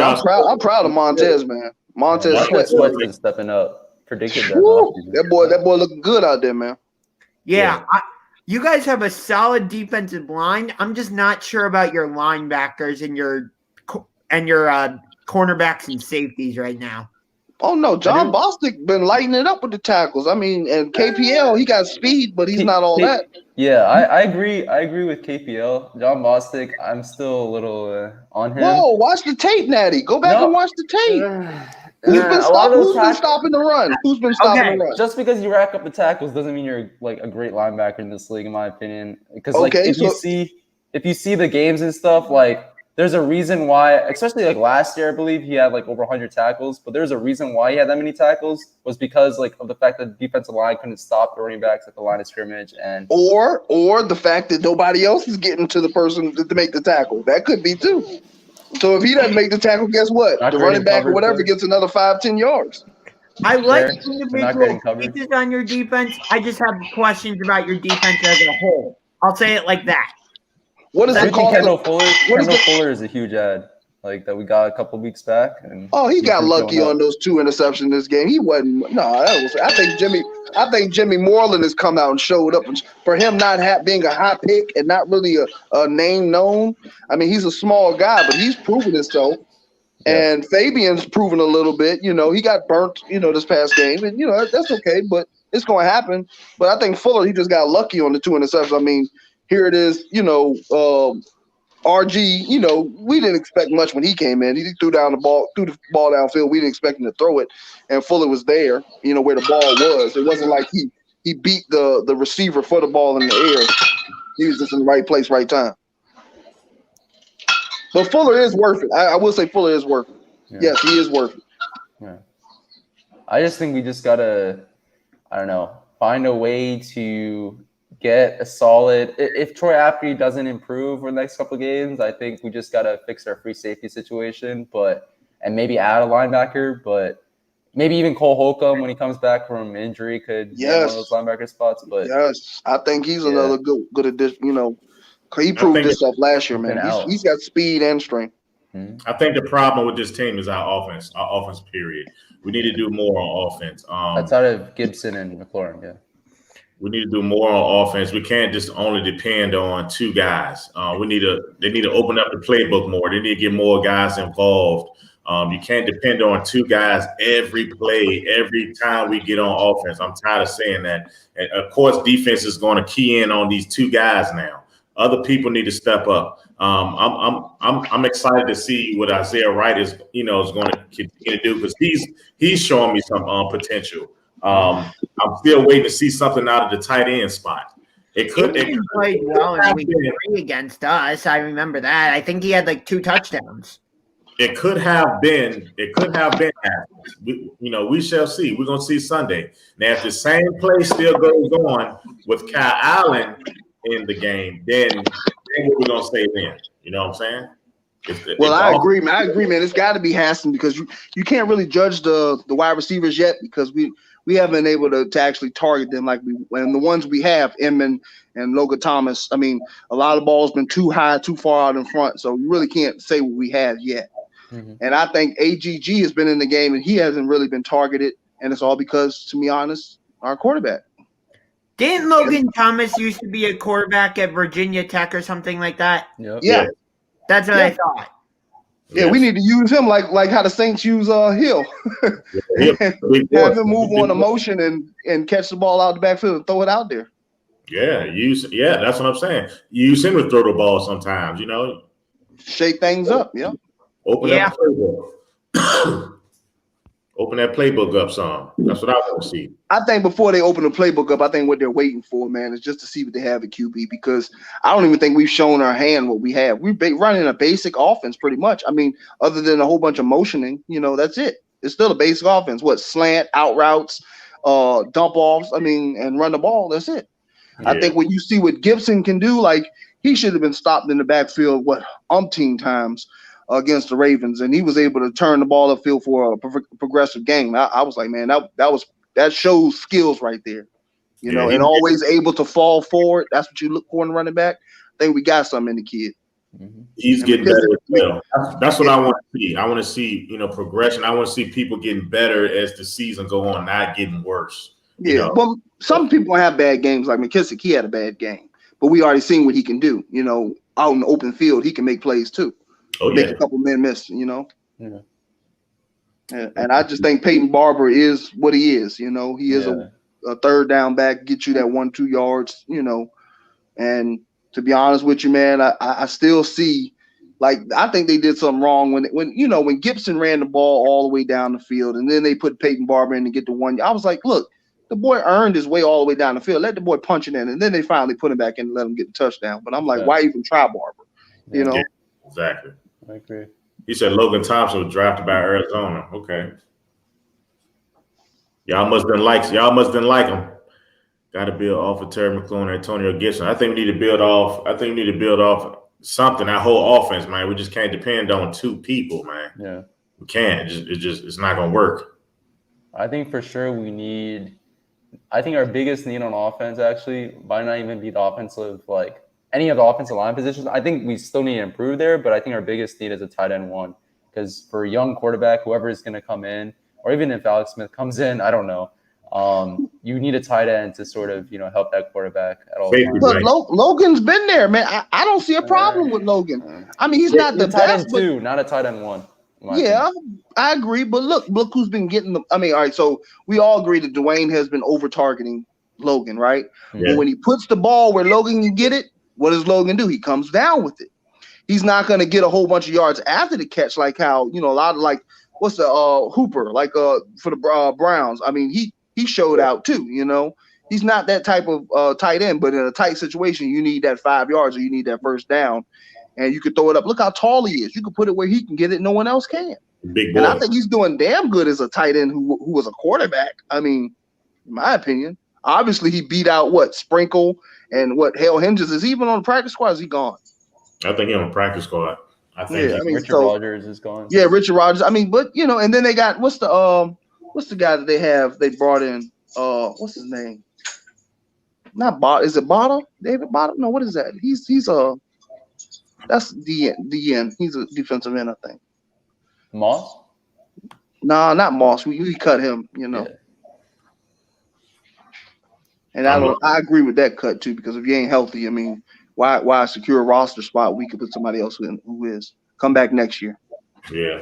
Speaker 4: I'm proud of Montez, man. Montez
Speaker 7: Sweat's been stepping up. Predicted that.
Speaker 4: That boy looking good out there, man.
Speaker 8: Yeah. You guys have a solid defensive line. I'm just not sure about your linebackers and your cornerbacks and safeties right now.
Speaker 4: Oh no, John Bostic been lighting it up with the tackles. I mean, and KPL, he got speed, but he's not all that.
Speaker 7: Yeah, I agree. I agree with KPL. John Bostic, I'm still a little on him.
Speaker 4: Whoa, watch the tape, Natty. Go back and watch the tape. Who's been stopping the run? Who's been stopping the run?
Speaker 7: Just because you rack up the tackles doesn't mean you're like a great linebacker in this league, in my opinion. Because if you see the games and stuff, like there's a reason why, especially like last year, I believe he had like over 100 tackles, but there's a reason why he had that many tackles was because like of the fact that the defensive line couldn't stop the running backs at the line of scrimmage, and
Speaker 4: or the fact that nobody else is getting to the person to make the tackle. That could be too. So if he doesn't make the tackle, guess what? The running back or whatever gets another 5-10 yards.
Speaker 8: I like individual pieces on your defense. I just have questions about your defense as a whole. I'll say it like that.
Speaker 7: What is it called? Kendall Fuller is a huge ad, like that we got a couple weeks back. And
Speaker 4: he got lucky on those 2 interceptions this game. He wasn't. No, I think Jimmy Moreland has come out and showed up. And for him not being a high pick and not really a name known, I mean, he's a small guy, but he's proven himself. Yeah. And Fabian's proven a little bit. He got burnt, this past game, and that's okay, but it's going to happen. But I think Fuller, he just got lucky on the 2 interceptions. I mean, here it is, RG, we didn't expect much when he came in. He threw the ball downfield. We didn't expect him to throw it. And Fuller was there, where the ball was. It wasn't like he beat the receiver for the ball in the air. He was just in the right place, right time. But Fuller is worth it. I will say Fuller is worth it. Yeah. Yes, he is worth it.
Speaker 7: Yeah. I just think we just got to, find a way to get a solid – if Troy Apke doesn't improve for the next couple of games, I think we just got to fix our free safety situation and maybe add a linebacker, but maybe even Cole Holcomb when he comes back from injury could get one of those linebacker spots. But
Speaker 4: yes, I think he's another good addition, he proved himself last year, man. He's got speed and strength.
Speaker 1: I think the problem with this team is our offense, period. We need to do more on offense.
Speaker 7: Outside of Gibson and McLaurin, yeah.
Speaker 1: We need to do more on offense. We can't just only depend on 2 guys. They need to open up the playbook more. They need to get more guys involved. You can't depend on 2 guys every play, every time we get on offense. I'm tired of saying that. And of course, defense is going to key in on these 2 guys now. Other people need to step up. I'm excited to see what Isaiah Wright is going to continue to do because he's showing me some potential. I'm still waiting to see something out of the tight end spot.
Speaker 8: He played well in week 3 against us. I remember that. I think he had like 2 touchdowns.
Speaker 1: It could have been. We shall see. We're gonna see Sunday. Now, if the same play still goes on with Kyle Allen in the game, then what we're gonna say then? You know what I'm saying?
Speaker 4: I agree, man. It's got to be Haskins because you can't really judge the wide receivers yet because we haven't been able to actually target them and the ones we have, Inman and Logan Thomas. I mean, a lot of balls been too high, too far out in front, so you really can't say what we have yet. Mm-hmm. And I think AGG has been in the game and he hasn't really been targeted, and it's all because, to be honest, our quarterback.
Speaker 8: Didn't Logan Thomas used to be a quarterback at Virginia Tech or something like that?
Speaker 7: Yep.
Speaker 4: Yeah.
Speaker 8: That's what I thought.
Speaker 4: Yeah, we need to use him like how the Saints use Hill. Have him move on a motion and catch the ball out the backfield and throw it out there.
Speaker 1: Yeah, that's what I'm saying. Use him to throw the ball sometimes,
Speaker 4: Shake things up, yeah.
Speaker 1: Open up the playbook. Open that playbook up some. That's what I want to see.
Speaker 4: I think before they open the playbook up, I think what they're waiting for, man, is just to see what they have at QB because I don't even think we've shown our hand what we have. We've been running a basic offense pretty much. I mean, other than a whole bunch of motioning, that's it. It's still a basic offense. What, slant, out routes, dump offs. I mean, and run the ball. That's it.
Speaker 1: Yeah.
Speaker 4: I think what you see what Gibson can do, like he should have been stopped in the backfield umpteen times against the Ravens, and he was able to turn the ball upfield for a progressive game. I was like, man, that shows skills right there, you know, and always able to fall forward. That's what you look for in a running back. I think we got something in the kid.
Speaker 1: He's getting better as well. That's what I want to see. I want to see, progression. I want to see people getting better as the season go on, not getting worse.
Speaker 4: Yeah, well, some people have bad games. Like McKissick, he had a bad game, but we already seen what he can do. Out in the open field, he can make plays too. Make a couple men miss. Yeah. And I just think Peyton Barber is what he is. He is a third down back, get you that 1-2 yards. And to be honest with you, man, I still see, like, I think they did something wrong when Gibson ran the ball all the way down the field, and then they put Peyton Barber in to get the 1. I was like, look. The boy earned his way all the way down the field. Let the boy punch it in, and then they finally put him back in and let him get the touchdown. But I'm like, why even try Barber?
Speaker 1: Yeah, exactly.
Speaker 7: I agree.
Speaker 1: He said Logan Thompson was drafted by Arizona. Okay. Y'all must didn't like him. Got to build off of Terry McLaurin, Antonio Gibson. I think we need to build off something. Our whole offense, man. We just can't depend on 2 people, man.
Speaker 7: Yeah.
Speaker 1: We can't. It's not gonna work.
Speaker 7: I think for sure I think our biggest need on offense actually might not even be the offensive, like any of the offensive line positions. I think we still need to improve there, but I think our biggest need is a tight end 1. Because for a young quarterback, whoever is going to come in, or even if Alex Smith comes in, I don't know. You need a tight end to sort of, help that quarterback at all times.
Speaker 4: But Logan's been there, man. I don't see a problem with Logan. I mean, he's not the
Speaker 7: tight
Speaker 4: best,
Speaker 7: end 2, not a tight end 1.
Speaker 4: Yeah, I agree. But look who's been getting them. I mean, all right, so we all agree that Dwayne has been over-targeting Logan, right?
Speaker 1: Yeah.
Speaker 4: And when he puts the ball where Logan can get it, what does Logan do? He comes down with it. He's not going to get a whole bunch of yards after the catch like how, a lot of like, what's the Hooper, like for the Browns. I mean, he showed out too, He's not that type of tight end, but in a tight situation, you need that 5 yards or you need that first down. And you could throw it up. Look how tall he is. You can put it where he can get it. No one else can.
Speaker 1: Big boy.
Speaker 4: And I think he's doing damn good as a tight end who was a quarterback. I mean, in my opinion, obviously he beat out Sprinkle and Hale Hinges. Is he even on the practice squad? Is he gone?
Speaker 1: I think he's on the practice squad. I think
Speaker 7: Richard Rodgers is gone.
Speaker 4: Yeah, Richard Rodgers. I mean, but and then they got what's the guy that they brought in? What's his name? Not Bot. Is it Botta? David Botta? No, what is that? He's that's DN. He's a defensive end, I think.
Speaker 7: Moss?
Speaker 4: No, not Moss. We cut him, Yeah. And I agree with that cut too, because if you ain't healthy, I mean, why secure a roster spot? We could put somebody else who is. Come back next year.
Speaker 1: Yeah.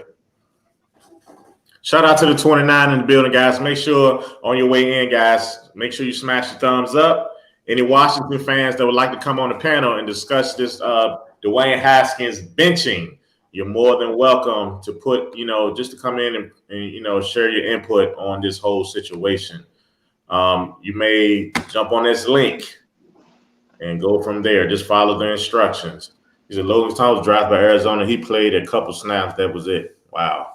Speaker 1: Shout out to the 29 in the building, guys. Make sure on your way in, guys, make sure you smash the thumbs up. Any Washington fans that would like to come on the panel and discuss this Dwayne Haskins benching, you're more than welcome to put, just to come in and share your input on this whole situation. You may jump on this link and go from there. Just follow the instructions. He said Logan Thompson was drafted by Arizona. He played a couple snaps. That was it. Wow.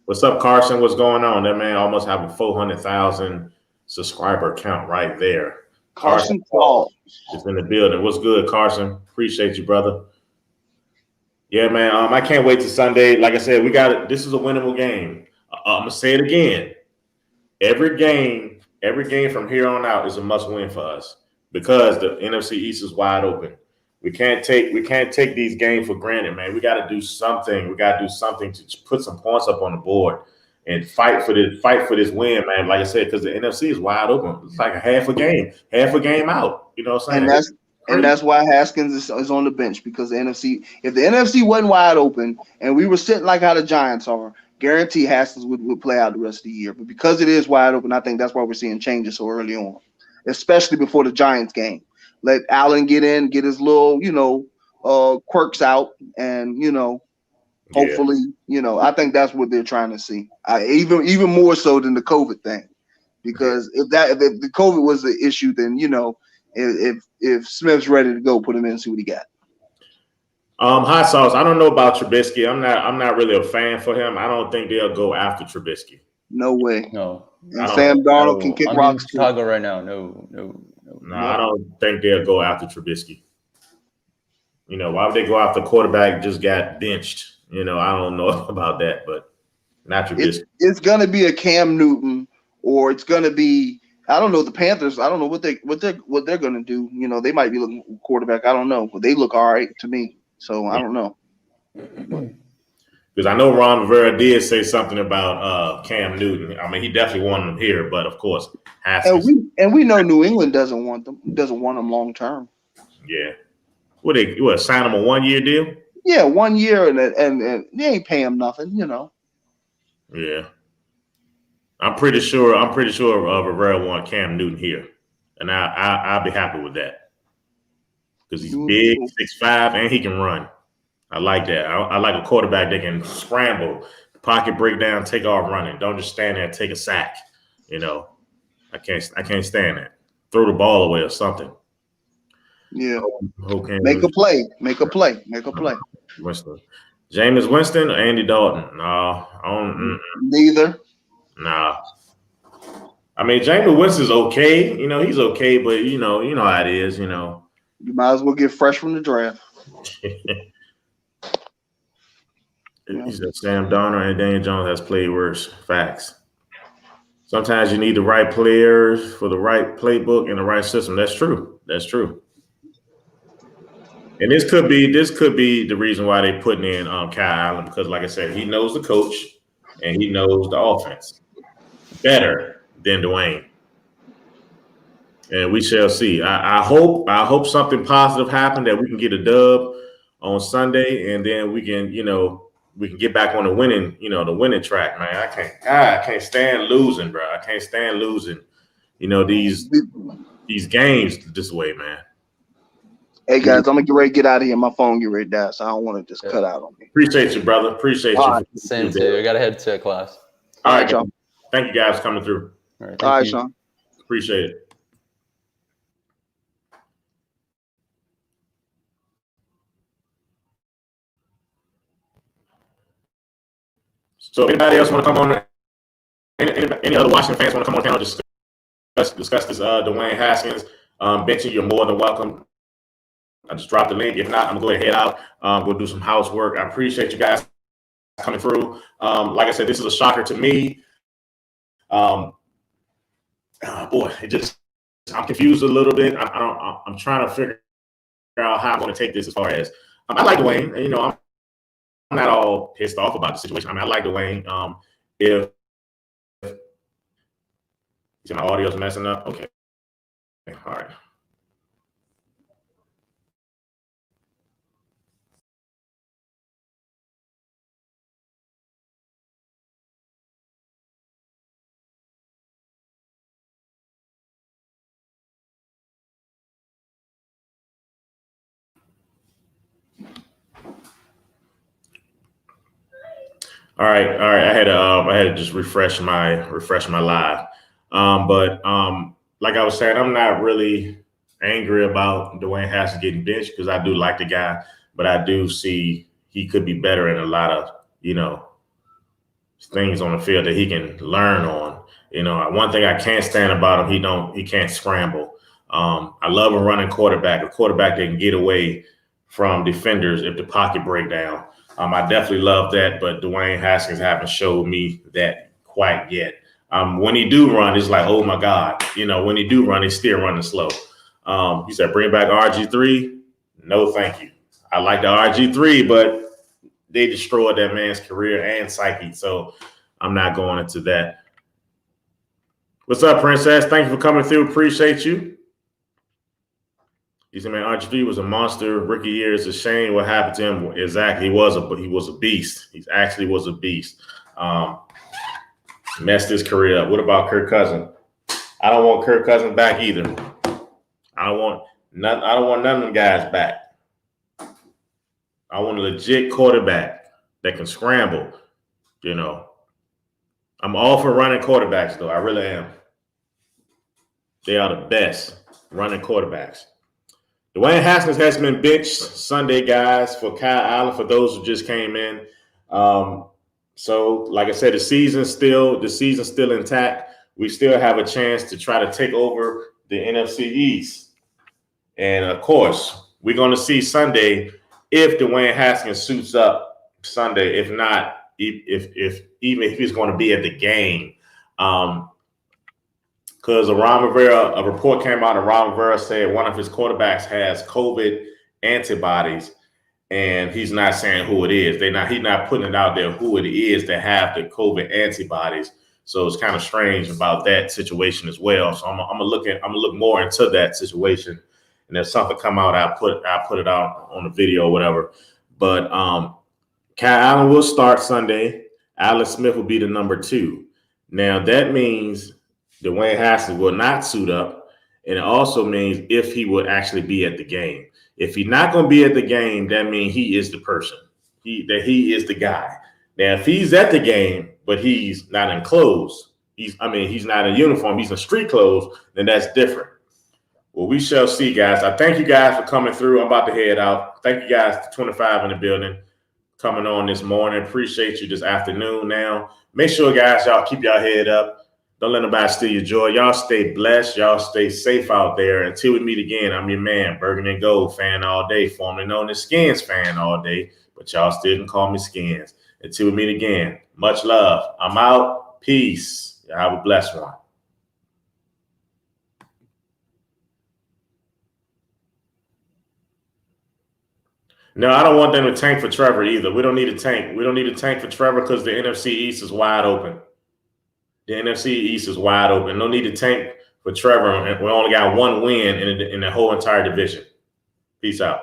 Speaker 1: What's up, Carson? What's going on? That man almost have a 400,000 subscriber count right there.
Speaker 4: Carson Paul
Speaker 1: is in the building. What's good, Carson? Appreciate you, brother. Yeah, man. I can't wait till Sunday. Like I said, we got it. This is a winnable game. I'm gonna say it again. Every game from here on out is a must-win for us because the NFC East is wide open. We can't take these games for granted, man. We got to do something. We got to do something to put some points up on the board and fight for this win, man. Like I said, because the NFC is wide open. It's like a half a game out. You know what I'm saying?
Speaker 4: And that's why Haskins is on the bench, because the NFC. If the NFC wasn't wide open and we were sitting like how the Giants are, guarantee Haskins would play out the rest of the year. But because it is wide open, I think that's why we're seeing changes so early on, especially before the Giants game. Let Allen get in, get his little, quirks out, and hopefully, I think that's what they're trying to see. Even more so than the COVID thing, because if the COVID was the issue, then if Smith's ready to go, put him in and see what he got.
Speaker 1: Hot sauce. I don't know about Trubisky. I'm not really a fan for him. I don't think they'll go after Trubisky.
Speaker 4: No way.
Speaker 7: No.
Speaker 4: And Sam Darnold can kick
Speaker 7: I'm in
Speaker 4: rocks too.
Speaker 7: Chicago right now. No.
Speaker 1: No, I don't think they'll go after Trubisky. You know, why would they go after quarterback just got benched? You know, I don't know about that, but not Trubisky.
Speaker 4: It's gonna be a Cam Newton, or it's gonna be, I don't know, the Panthers. I don't know what they're gonna do. You know, they might be looking for quarterback. I don't know, but they look all right to me. So I don't know.
Speaker 1: Because I know Ron Rivera did say something about Cam Newton. I mean, he definitely wanted him here, but of course, Haskins.
Speaker 4: And we know New England doesn't want them long term.
Speaker 1: Yeah. What sign him a 1-year deal?
Speaker 4: Yeah, 1 year, and they ain't paying him nothing, you know.
Speaker 1: Yeah. I'm pretty sure Rivera want Cam Newton here. And I'll be happy with that. Because he's big, 6'5", and he can run. I like that. I like a quarterback that can scramble, pocket breakdown, take off running. Don't just stand there and take a sack. You know, I can't stand that. Throw the ball away or something.
Speaker 4: Yeah. Make a play.
Speaker 1: Winston. Jameis Winston or Andy Dalton? No, I don't.
Speaker 4: Neither.
Speaker 1: Nah. I mean, Jameis Winston's okay. You know, he's okay, but you know how it is. You know,
Speaker 4: you might as well get fresh from the draft.
Speaker 1: He said Sam Darnold and Daniel Jones has played worse. Facts. Sometimes you need the right players for the right playbook and the right system. That's true. And this could be the reason why they're putting in Kyle Allen, because, like I said, he knows the coach and he knows the offense better than Dwayne. And we shall see. I hope something positive happened, that we can get a dub on Sunday, and then we can get back on the winning track, man. I can't stand losing, bro. I can't stand losing. You know, these games this way, man.
Speaker 4: Hey guys, I'm gonna get ready to get out of here. My phone get ready to die, so I don't want to just cut out on me.
Speaker 1: Appreciate you, brother. Appreciate you.
Speaker 4: Right.
Speaker 7: Same too. I gotta head to class.
Speaker 1: All right, y'all. Thank you guys for coming through.
Speaker 7: All
Speaker 4: right, Sean.
Speaker 1: Appreciate it. So, anybody else want to come on? Any other Washington fans want to come on panel? Just discuss this Dwayne Haskins benching. You're more than welcome. I just dropped the link. If not, I'm gonna go ahead out. We'll do some housework. I appreciate you guys coming through. Like I said, this is a shocker to me. Boy, I'm confused a little bit. I'm trying to figure out how I'm going to take this as far as I like Dwayne. And, you know, I'm not all pissed off about the situation. I mean, I like Dwayne. If my audio's messing up, okay, all right. All right. I had to just refresh my live. But like I was saying, I'm not really angry about Dwayne Haskins getting benched, because I do like the guy, but I do see he could be better in a lot of, things on the field that he can learn on. One thing I can't stand about him, he can't scramble. I love a running quarterback, a quarterback that can get away from defenders if the pocket break down. I definitely love that, but Dwayne Haskins haven't showed me that quite yet. When he do run, it's like, oh my God. When he do run, he's still running slow. He said, bring back RG3. No, thank you. I like the RG3, but they destroyed that man's career and psyche. So I'm not going into that. What's up, Princess? Thank you for coming through. Appreciate you. He said, man, RG3 was a monster. Rookie year, it's a shame what happened to him. Exactly. He was a beast. He actually was a beast. Messed his career up. What about Kirk Cousins? I don't want Kirk Cousins back either. I don't want none of them guys back. I want a legit quarterback that can scramble. I'm all for running quarterbacks, though. I really am. They are the best running quarterbacks. Dwayne Haskins has been benched Sunday, guys, for Kyle Allen. For those who just came in, So, like I said, the season's still intact. We still have a chance to try to take over the NFC East. And of course, we're going to see Sunday if Dwayne Haskins suits up Sunday. If not, if even if he's going to be at the game, because a report came out, and Ron Rivera said one of his quarterbacks has COVID antibodies, and he's not saying who it is. He's not putting it out there who it is that have the COVID antibodies. So it's kind of strange about that situation as well. So I'm gonna look more into that situation, and if something come out, I'll put it out on the video or whatever. But Kyle Allen will start Sunday. Alex Smith will be the number 2. Now that means Dwayne Haskins will not suit up, and it also means if he would actually be at the game. If he's not going to be at the game, that means he is the person. He is the guy. Now, if he's at the game, but he's not in clothes, he's not in uniform, he's in street clothes, then that's different. Well, we shall see, guys. I thank you guys for coming through. I'm about to head out. Thank you guys, 25 in the building, coming on this morning. Appreciate you this afternoon now. Make sure, guys, y'all keep y'all head up. Don't let nobody steal your joy. Y'all stay blessed. Y'all stay safe out there. Until we meet again, I'm your man, Burgundy and Gold fan all day, formerly known as Skins fan all day, but y'all still can call me Skins. Until we meet again, much love. I'm out. Peace. Y'all have a blessed one. No, I don't want them to tank for Trevor either. We don't need a tank. We don't need a tank for Trevor because the NFC East is wide open. The NFC East is wide open. No need to tank for Trevor. We only got one win in the whole entire division. Peace out.